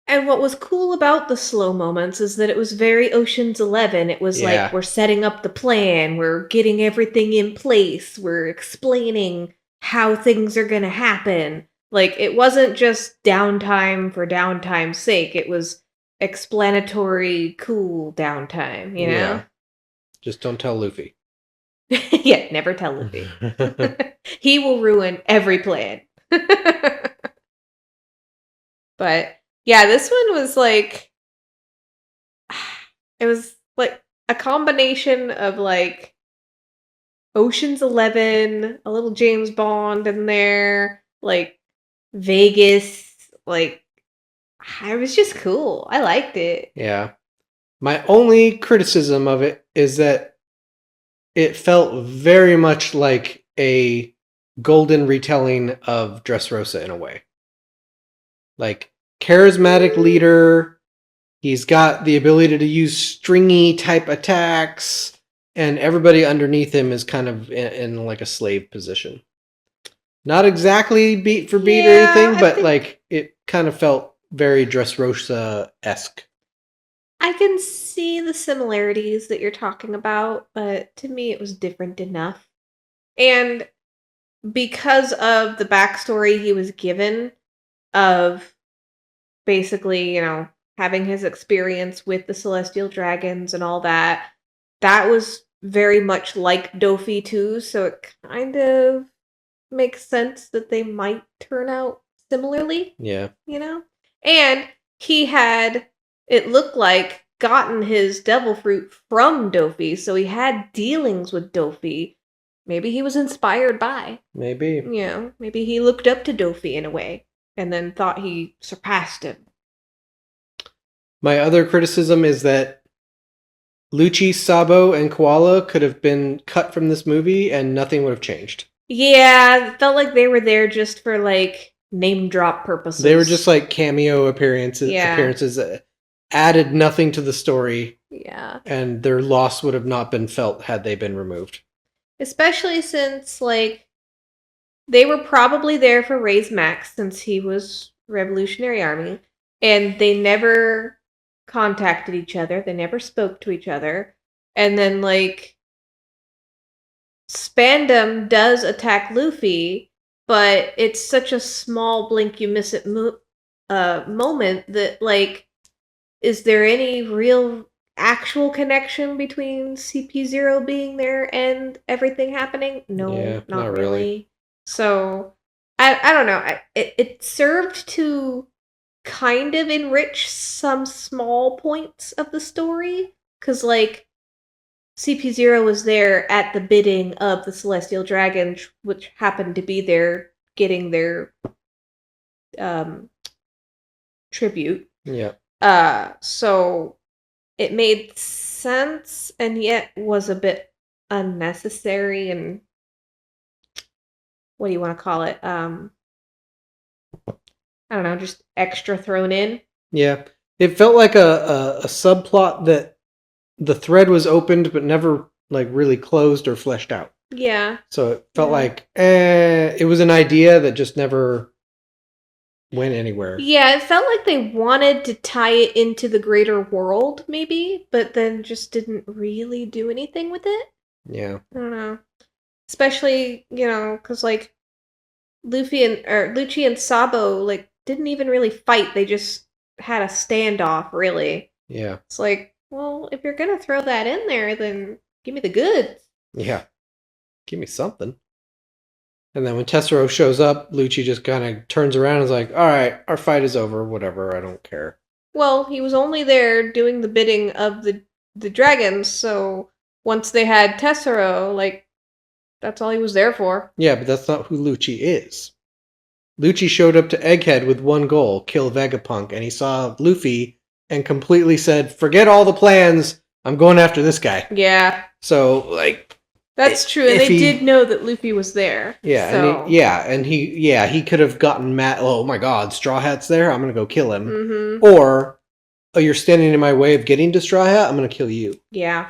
and what was cool about the slow moments is that it was very Ocean's 11. It was Yeah. like, we're setting up the plan, we're getting everything in place, we're explaining how things are going to happen. Like, it wasn't just downtime for downtime's sake. It was explanatory, cool downtime, you know? Yeah. Just don't tell Luffy. Yeah, never tell Luffy. He will ruin every plan. But yeah, this one was like, it was like a combination of like Ocean's 11, a little James Bond in there, like Vegas, like it was just cool. I liked it. Yeah. My only criticism of it is that it felt very much like a golden retelling of Dressrosa in a way. Like, charismatic leader, he's got the ability to use stringy type attacks, and everybody underneath him is kind of in like a slave position. Not exactly beat for beat or Yeah, anything, I but think- like it kind of felt very Dressrosa-esque. I can see the similarities that you're talking about, but to me it was different enough. And because of the backstory he was given of basically, having his experience with the celestial dragons and all that, that was very much like Dofi too, so it kind of makes sense that they might turn out similarly. Yeah. And he had, it looked like, gotten his devil fruit from Dofi, so he had dealings with Dofi. Maybe he was inspired by. Maybe. Maybe he looked up to Dofi in a way, and then thought he surpassed him. My other criticism is that Lucci, Sabo, and Koala could have been cut from this movie and nothing would have changed. Yeah, it felt like they were there just for, like, name drop purposes. They were just like cameo appearances. Yeah. Appearances. added nothing to the story, Yeah. and their loss would have not been felt had they been removed. Especially since, like, they were probably there for Ray's Max since he was Revolutionary Army, and they never contacted each other. They never spoke to each other. And then, like, Spandam does attack Luffy, but it's such a small blink you miss it moment that, like, is there any real actual connection between CP0 being there and everything happening? No, Yeah, not not really. really. So, I don't know. It served to kind of enrich some small points of the story, because, like, CP0 was there at the bidding of the Celestial Dragons, which happened to be there getting their tribute. Yeah. So it made sense and yet was a bit unnecessary and what do you want to call it? I don't know, just extra thrown in. Yeah. It felt like a subplot that the thread was opened but never like really closed or fleshed out. Yeah. So it felt like it was an idea that just never went anywhere. Yeah, it felt like they wanted to tie it into the greater world, maybe, but then just didn't really do anything with it. Yeah. I don't know. Especially, because, like, Lucci and Sabo, like, didn't even really fight. They just had a standoff, really. Yeah. It's like, well, if you're gonna throw that in there, then give me the goods. Yeah. Give me something. And then when Tesoro shows up, Lucci just kind of turns around and is like, all right, our fight is over. Whatever. I don't care. Well, he was only there doing the bidding of the dragons, so once they had Tesoro, like, that's all he was there for. Yeah, but that's not who Lucci is. Lucci showed up to Egghead with one goal, kill Vegapunk, and he saw Luffy and completely said, forget all the plans, I'm going after this guy. Yeah. So, like... That's true, and they did know that Luffy was there. Yeah, so. and he could have gotten mad, oh my god, Straw Hat's there, I'm gonna go kill him. Mm-hmm. Or, oh, you're standing in my way of getting to Straw Hat, I'm gonna kill you. Yeah.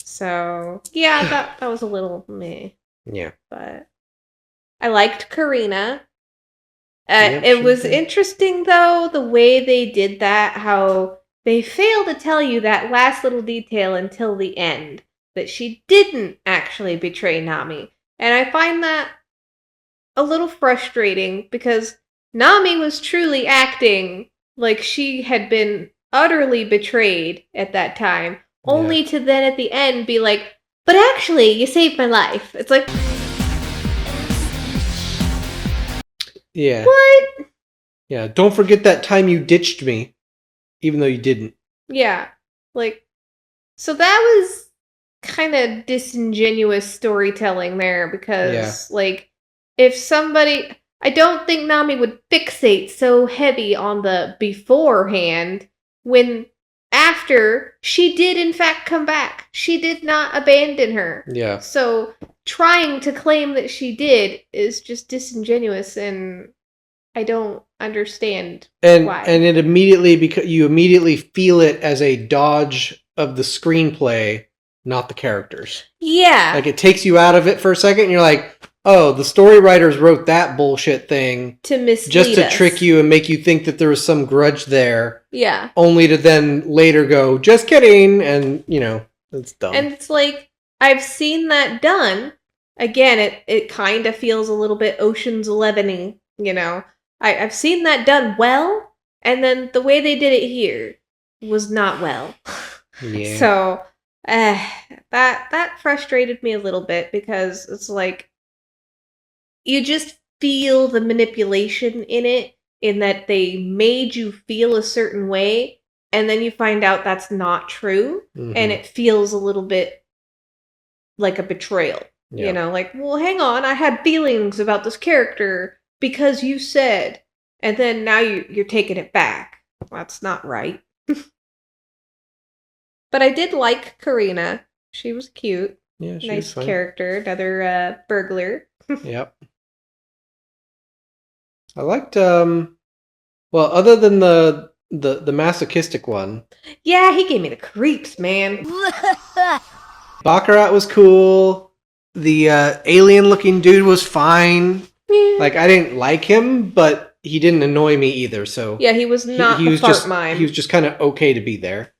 So, yeah, that was a little meh. Yeah. But I liked Karina. Yep, it was did. interesting, though, the way they did that, how they failed to tell you that last little detail until the end, that she didn't actually betray Nami. And I find that a little frustrating, because Nami was truly acting like she had been utterly betrayed at that time, only to then at the end be like, but actually, you saved my life. It's like... Yeah. What? Yeah, don't forget that time you ditched me, even though you didn't. Yeah. Like, so that was kind of disingenuous storytelling there, because, like, if somebody... I don't think Nami would fixate so heavy on the beforehand when after she did in fact come back. She did not abandon her. Yeah. So trying to claim that she did is just disingenuous, and I don't understand why. And it immediately, because you immediately feel it as a dodge of the screenplay, not the characters. Yeah. Like, it takes you out of it for a second, and you're like, oh, the story writers wrote that bullshit thing to mislead just to us. trick you and make you think that there was some grudge there. Yeah. Only to then later go, just kidding, and, it's dumb. And it's like, I've seen that done. Again, it kind of feels a little bit Ocean's 11-y, I've seen that done well, and then the way they did it here was not well. Yeah. So, that frustrated me a little bit, because it's like, you just feel the manipulation in it, in that they made you feel a certain way, and then you find out that's not true, and it feels a little bit like a betrayal. Yeah. Like, well, hang on, I had feelings about this character because you said, and then now you're taking it back. That's not right. But I did like Karina. She was cute. Yeah, she nice was fun. character. Another burglar. Yep. I liked, well, other than the the masochistic one. Yeah, he gave me the creeps, man. Baccarat was cool. The alien-looking dude was fine. Yeah. Like, I didn't like him, but he didn't annoy me either. So Yeah, he was not he the was fart just mime. he was just kind of okay to be there.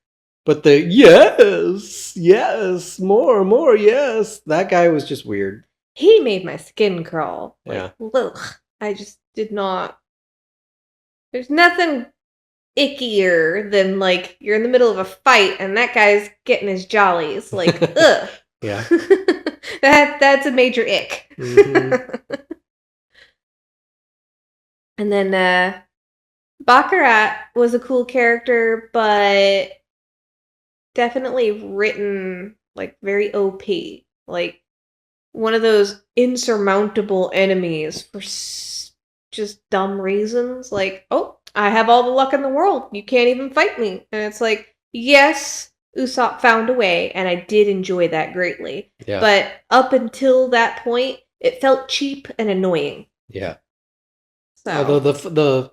But the yes, more, yes. That guy was just weird. He made my skin crawl. Yeah. Ugh. I just did not. There's nothing ickier than like you're in the middle of a fight and that guy's getting his jollies. Like, ugh. Yeah. That's a major ick. Mhm. And then Baccarat was a cool character, but definitely written like very OP. Like one of those insurmountable enemies for just dumb reasons. Like, oh, I have all the luck in the world. You can't even fight me. And it's like, yes, Usopp found a way, and I did enjoy that greatly. Yeah. But up until that point, it felt cheap and annoying. Yeah. So Although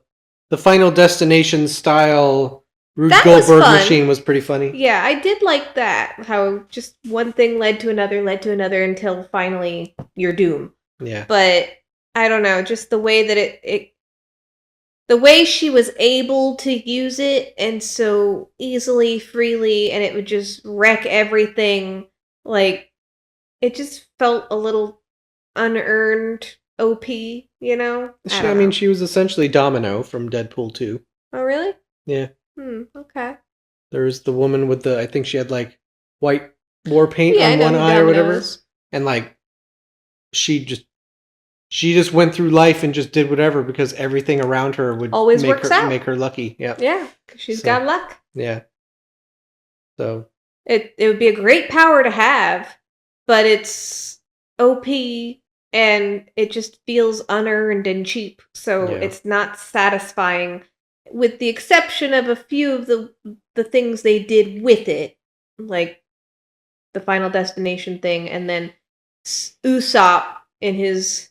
the Final Destination style Rube That was Goldberg fun. machine was pretty funny. yeah, I did like that. How just one thing led to another until finally you're doom. Yeah. But I don't know, just the way that it the way she was able to use it and so easily, freely, and it would just wreck everything. Like it just felt a little unearned OP, you know? I mean, she was essentially Domino from Deadpool 2. Oh really? Yeah. Okay. There was the woman with I think she had like white war paint Yeah, I on know one who eye or Domino whatever. is. And like she just went through life and just did whatever because everything around her would Always make works her out. make her lucky. Yeah. Yeah, because she's So- got luck. Yeah. So It would be a great power to have, but it's OP and it just feels unearned and cheap. So Yeah. it's not satisfying, with the exception of a few of the things they did with it, like the Final Destination thing, and then Usopp in his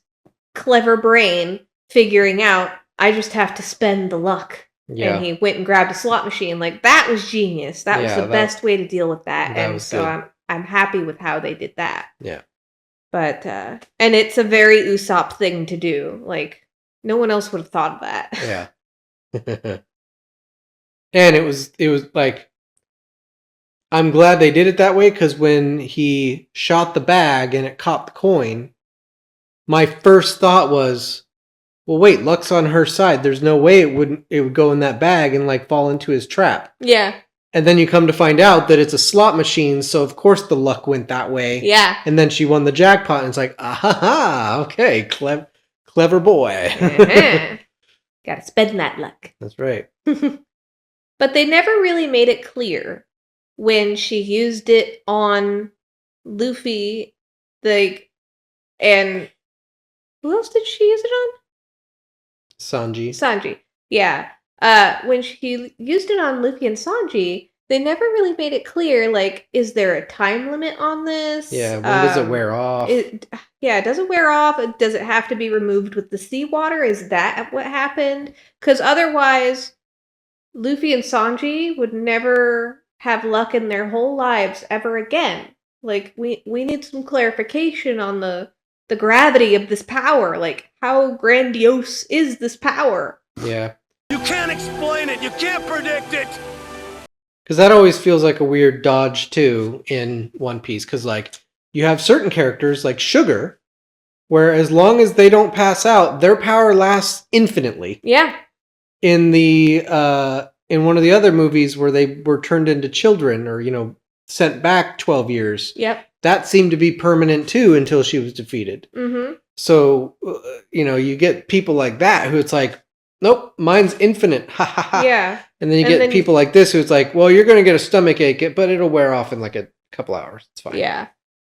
clever brain figuring out I just have to spend the luck. yeah. And he went and grabbed a slot machine. Like that was genius. That was Yeah, the best way to deal with that. that And was so good. I'm happy with how they did that. Yeah. But and it's a very Usopp thing to do. Like no one else would have thought of that. Yeah. And it was like I'm glad they did it that way because when he shot the bag and it caught the coin, my first thought was, well, wait, luck's on her side. There's no way it would go in that bag and like fall into his trap. Yeah. And then you come to find out that it's a slot machine, so of course the luck went that way. Yeah. And then she won the jackpot, and it's like, ah, okay, clever boy. Uh-huh. Gotta spend that luck. That's right. But they never really made it clear when she used it on Luffy, like, and who else did she use it on? Sanji. Sanji. Yeah. When she used it on Luffy and Sanji, they never really made it clear, like, is there a time limit on this? Yeah, when does it wear off? Does it wear off? Does it have to be removed with the seawater? Is that what happened? Because otherwise, Luffy and Sanji would never have luck in their whole lives ever again. Like, we need some clarification on the gravity of this power. Like, how grandiose is this power? Yeah. You can't explain it. You can't predict it. Because that always feels like a weird dodge, too, in One Piece. Because, like, you have certain characters, like Sugar, where as long as they don't pass out, their power lasts infinitely. Yeah. In in one of the other movies where they were turned into children or, sent back 12 years, Yep. that seemed to be permanent, too, until she was defeated. Mm-hmm. So, you get people like that who it's like, nope, mine's infinite. Ha ha ha. Yeah. And then you get people like this who it's like, well, you're going to get a stomach ache, but it'll wear off in like a couple hours. It's fine. Yeah.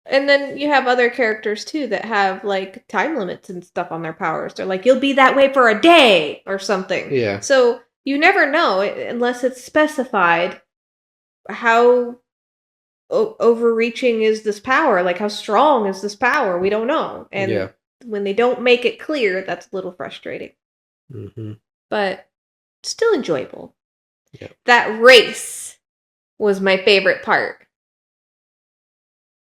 And then you have other characters too that have like time limits and stuff on their powers. They're like, you'll be that way for a day or something. Yeah. So you never know unless it's specified how overreaching is this power? Like how strong is this power? We don't know. And when they don't make it clear, that's a little frustrating. Mm-hmm. But still enjoyable. Yep. That race was my favorite part.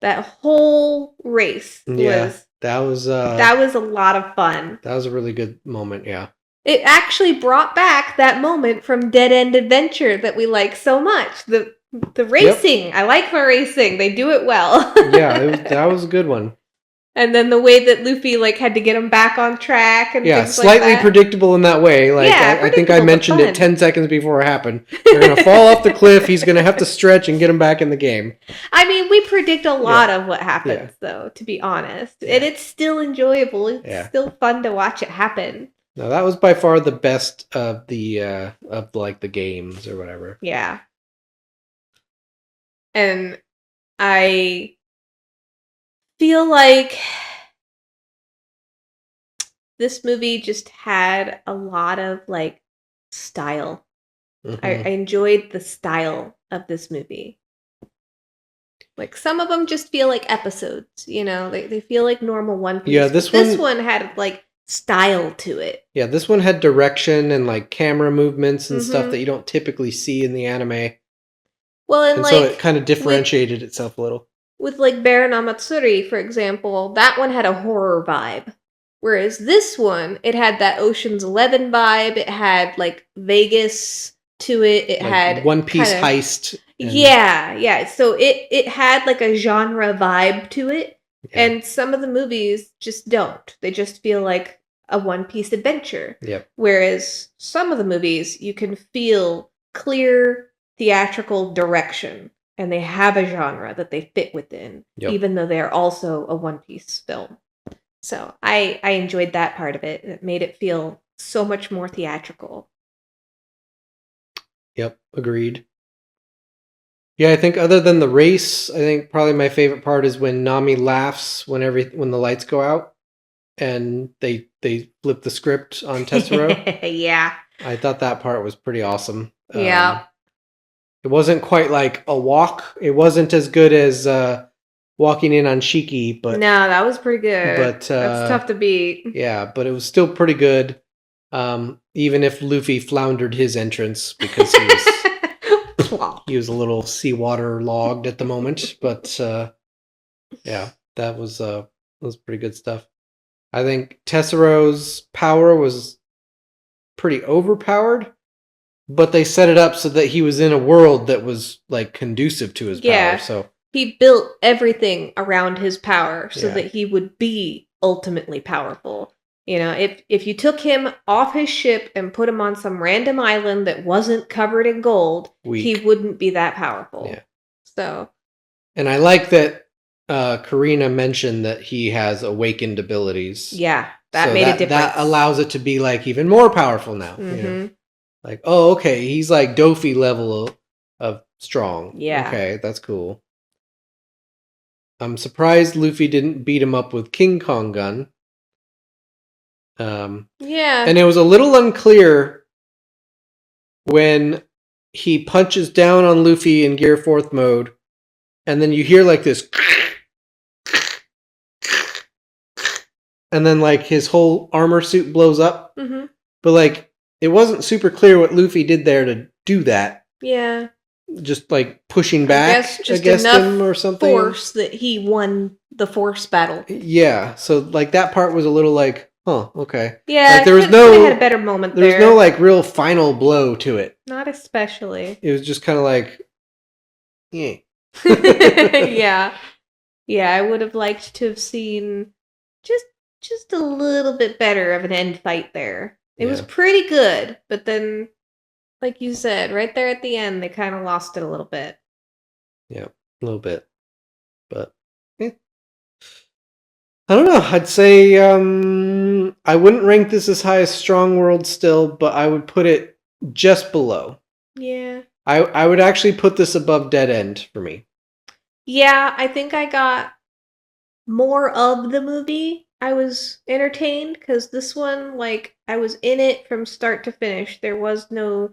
That whole race was that was a lot of fun. That was a really good moment, yeah. It actually brought back that moment from Dead End Adventure that we like so much. The racing. Yep. I like the racing. They do it well. That was a good one. And then the way that Luffy had to get him back on track and things slightly like that. predictable in that way. I think I mentioned it 10 seconds before it happened. They're going to fall off the cliff. He's going to have to stretch and get him back in the game. I mean, we predict a lot of what happens, though, to be honest. Yeah. And it's still enjoyable. It's still fun to watch it happen. No, that was by far the best of the games or whatever. Yeah. And I feel like this movie just had a lot of style. Mm-hmm. I enjoyed the style of this movie. Some of them just feel like episodes, they feel like normal One Piece. Yeah, this one had style to it. Yeah, this one had direction and camera movements and stuff that you don't typically see in the anime. Well, and so it kind of differentiated itself a little. With Baron Amatsuri, for example, that one had a horror vibe. Whereas this one, it had that Ocean's 11 vibe. It had Vegas to it. It had One Piece heist. Yeah. So it had a genre vibe to it. Yeah. And some of the movies just don't. They just feel like a One Piece adventure. Yep. Whereas some of the movies, you can feel clear theatrical direction. And they have a genre that they fit within, even though they're also a One Piece film. So I enjoyed that part of it. It made it feel so much more theatrical. Yep, agreed. Yeah, I think other than the race, I think probably my favorite part is when Nami laughs when the lights go out and they flip the script on Tesoro. Yeah. I thought that part was pretty awesome. Yeah. It wasn't quite like a walk. It wasn't as good as walking in on Shiki, but no, that was pretty good. But that's tough to beat. Yeah, but it was still pretty good. Even if Luffy floundered his entrance because he was a little seawater logged at the moment. But yeah, that was pretty good stuff. I think Tesoro's power was pretty overpowered. But they set it up so that he was in a world that was conducive to his power. So he built everything around his power so that he would be ultimately powerful. If you took him off his ship and put him on some random island that wasn't covered in gold, he wouldn't be that powerful. Yeah. So, and I like that Karina mentioned that he has awakened abilities. Yeah, that made a difference. That allows it to be even more powerful now. Mm-hmm. Oh, okay, he's Dofi level of strong. Yeah. Okay, that's cool. I'm surprised Luffy didn't beat him up with King Kong gun. Yeah. And it was a little unclear when he punches down on Luffy in Gear 4th mode, and then you hear this, and then his whole armor suit blows up. Mm-hmm. But it wasn't super clear what Luffy did there to do that. Yeah. Just pushing back against him or something. Force that he won the force battle. Yeah. So that part was a little huh, okay. Yeah. There was had a better moment there. There was no real final blow to it. Not especially. It was just kind of yeah. Yeah. Yeah, I would have liked to have seen just a little bit better of an end fight there. It was pretty good, but then, like you said, right there at the end, they kind of lost it a little bit. Yeah, a little bit. But, I don't know. I'd say I wouldn't rank this as high as Strong World still, but I would put it just below. Yeah. I would actually put this above Dead End for me. Yeah, I think I got more of the movie. I was entertained because this one, I was in it from start to finish. There was no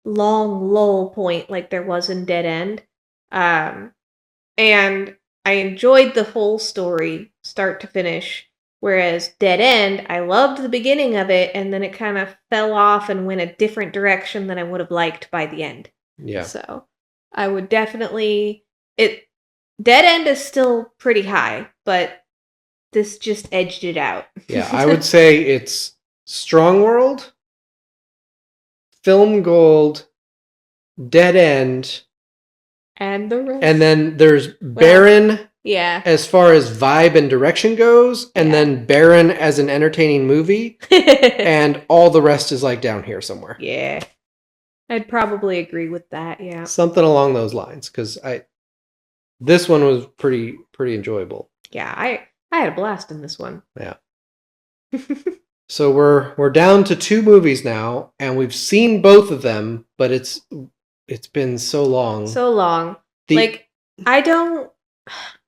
long lull point like there was in Dead End. And I enjoyed the whole story, start to finish. Whereas Dead End, I loved the beginning of it, and then it kind of fell off and went a different direction than I would have liked by the end. Yeah. So I would definitely Dead End is still pretty high, but this just edged it out. Yeah, I would say it's Strong World, Film Gold, Dead End, and the rest. and then there's Baron Yeah. as far as vibe and direction goes, and then Baron as an entertaining movie, and all the rest is like down here somewhere. Yeah. I'd probably agree with that, yeah. Something along those lines, because this one was pretty enjoyable. Yeah, I had a blast in this one. Yeah. So we're down to 2 movies now, and we've seen both of them, but it's been so long. So long.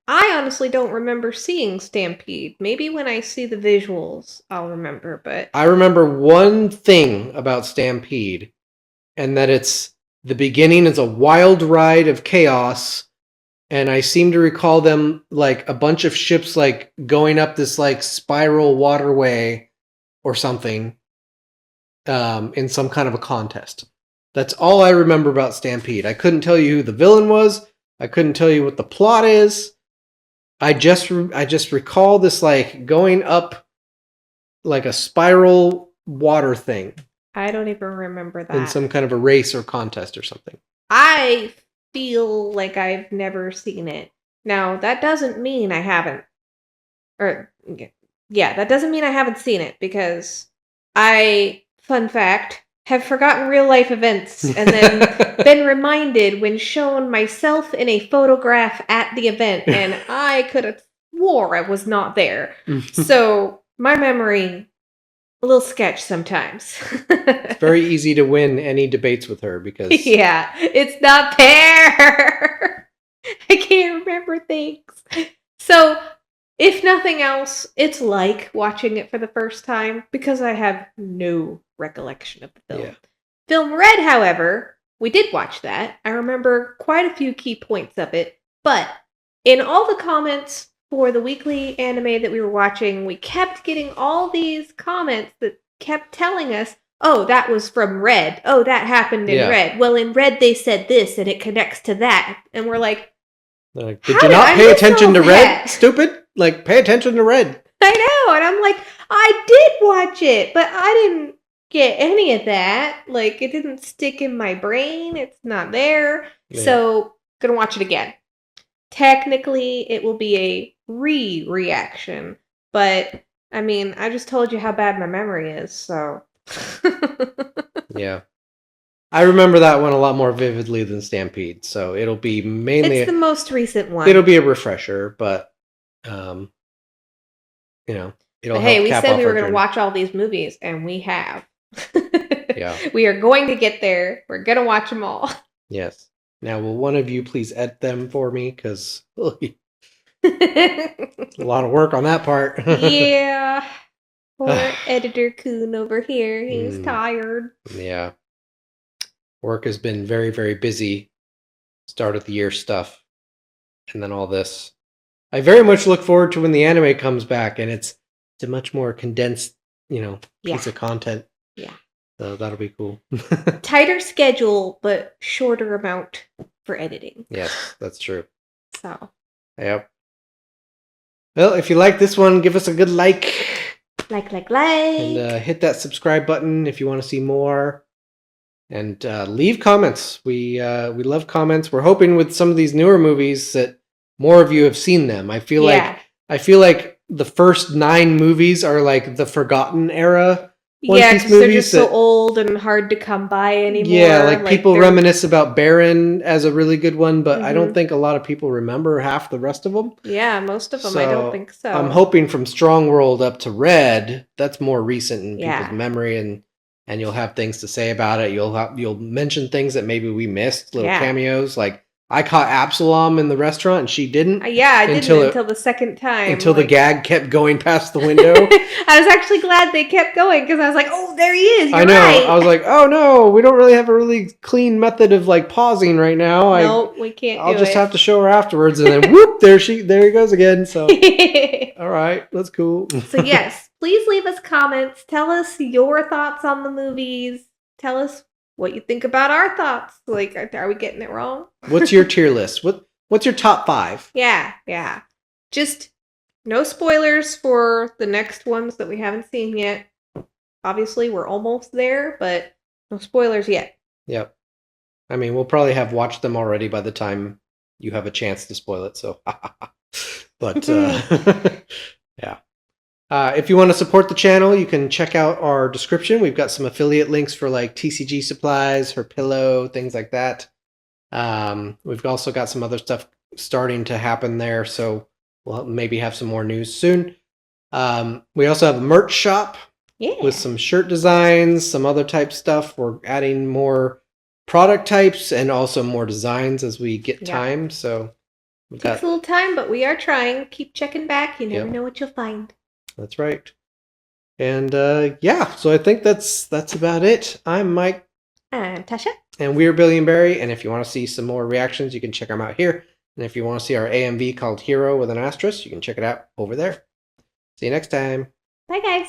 I honestly don't remember seeing Stampede. Maybe when I see the visuals, I'll remember, but I remember one thing about Stampede, and that the beginning is a wild ride of chaos, and I seem to recall them like a bunch of ships like going up this like spiral waterway or something in some kind of a contest. That's all I remember about Stampede. I couldn't tell you who the villain was. I couldn't tell you what the plot is. I just recall this like going up like a spiral water thing. I don't even remember that. In some kind of a race or contest or something. I feel like I've never seen it. Now, that doesn't mean I haven't. That doesn't mean I haven't seen it, because fun fact, have forgotten real life events and then been reminded when shown myself in a photograph at the event, and I could have swore I was not there. So my memory, a little sketch sometimes. It's very easy to win any debates with her because yeah, it's not fair. I can't remember things. So if nothing else, it's like watching it for the first time because I have no recollection of the film. Yeah. Film Red, however, we did watch that. I remember quite a few key points of it, but in all the comments for the weekly anime that we were watching, we kept getting all these comments that kept telling us, oh, that was from Red. Oh, that happened in Red. Well, in Red they said this and it connects to that. And we're like, did you not pay attention to Red, stupid? Like, pay attention to Red. I know, and I'm like, I did watch it, but I didn't get any of that. Like, it didn't stick in my brain. It's not there. Yeah. So, gonna watch it again. Technically, it will be a reaction, but I mean, I just told you how bad my memory is, so. Yeah. I remember that one a lot more vividly than Stampede, so it'll be mainly... It's the most recent one. It'll be a refresher, but, it'll but hey, help we cap said off we were our going to journey. watch all these movies, and we have. Yeah. We are going to get there. We're going to watch them all. Yes. Now, will one of you please edit them for me? Because a lot of work on that part. Yeah. Poor editor Coon over here. He's tired. Yeah. Work has been very, very busy. Start of the year stuff. And then all this. I very much look forward to when the anime comes back, and it's a much more condensed, piece of content. Yeah. So that'll be cool. Tighter schedule, but shorter amount for editing. Yes, that's true. So. Yep. Well, if you like this one, give us a good like. Like. And hit that subscribe button if you want to see more. And leave comments. We love comments. We're hoping with some of these newer movies that more of you have seen them. I feel like the first 9 movies are like the forgotten era. Yeah, because they're just so old and hard to come by anymore. Yeah, like people reminisce about Baron as a really good one, but I don't think a lot of people remember half the rest of them. Yeah, most of them I don't think so. I'm hoping from Strong World up to Red, that's more recent in people's memory, and you'll have things to say about it. You'll mention things that maybe we missed, little cameos. Like I caught Absalom in the restaurant and she didn't. Yeah, I didn't Until until the second time. Until the gag kept going past the window. I was actually glad they kept going because I was like, oh, there he is. You're I know. right. I was like, oh no, we don't really have a really clean method of like pausing right now. No, we can't. I'll just have to show her afterwards, and then whoop, there he goes again. So, all right, that's cool. So yes, please leave us comments. Tell us your thoughts on the movies. Tell us what you think about our thoughts. Like, are we getting it wrong? What's your tier list? What's your top 5? Yeah. Just no spoilers for the next ones that we haven't seen yet. Obviously, we're almost there, but no spoilers yet. Yep. I mean, we'll probably have watched them already by the time you have a chance to spoil it. So, but yeah. If you want to support the channel, you can check out our description. We've got some affiliate links for like TCG supplies, her pillow, things like that. We've also got some other stuff starting to happen there, so we'll maybe have some more news soon. We also have a merch shop with some shirt designs, some other type stuff. We're adding more product types and also more designs as we get time. So it takes a little time, but we are trying. Keep checking back. You never know what you'll find. That's right. And so I think that's about it. I'm Mike. I'm Tasha. And we're Billion Beri. And if you want to see some more reactions, you can check them out here. And if you want to see our AMV called Hero with an asterisk, you can check it out over there. See you next time. Bye, guys.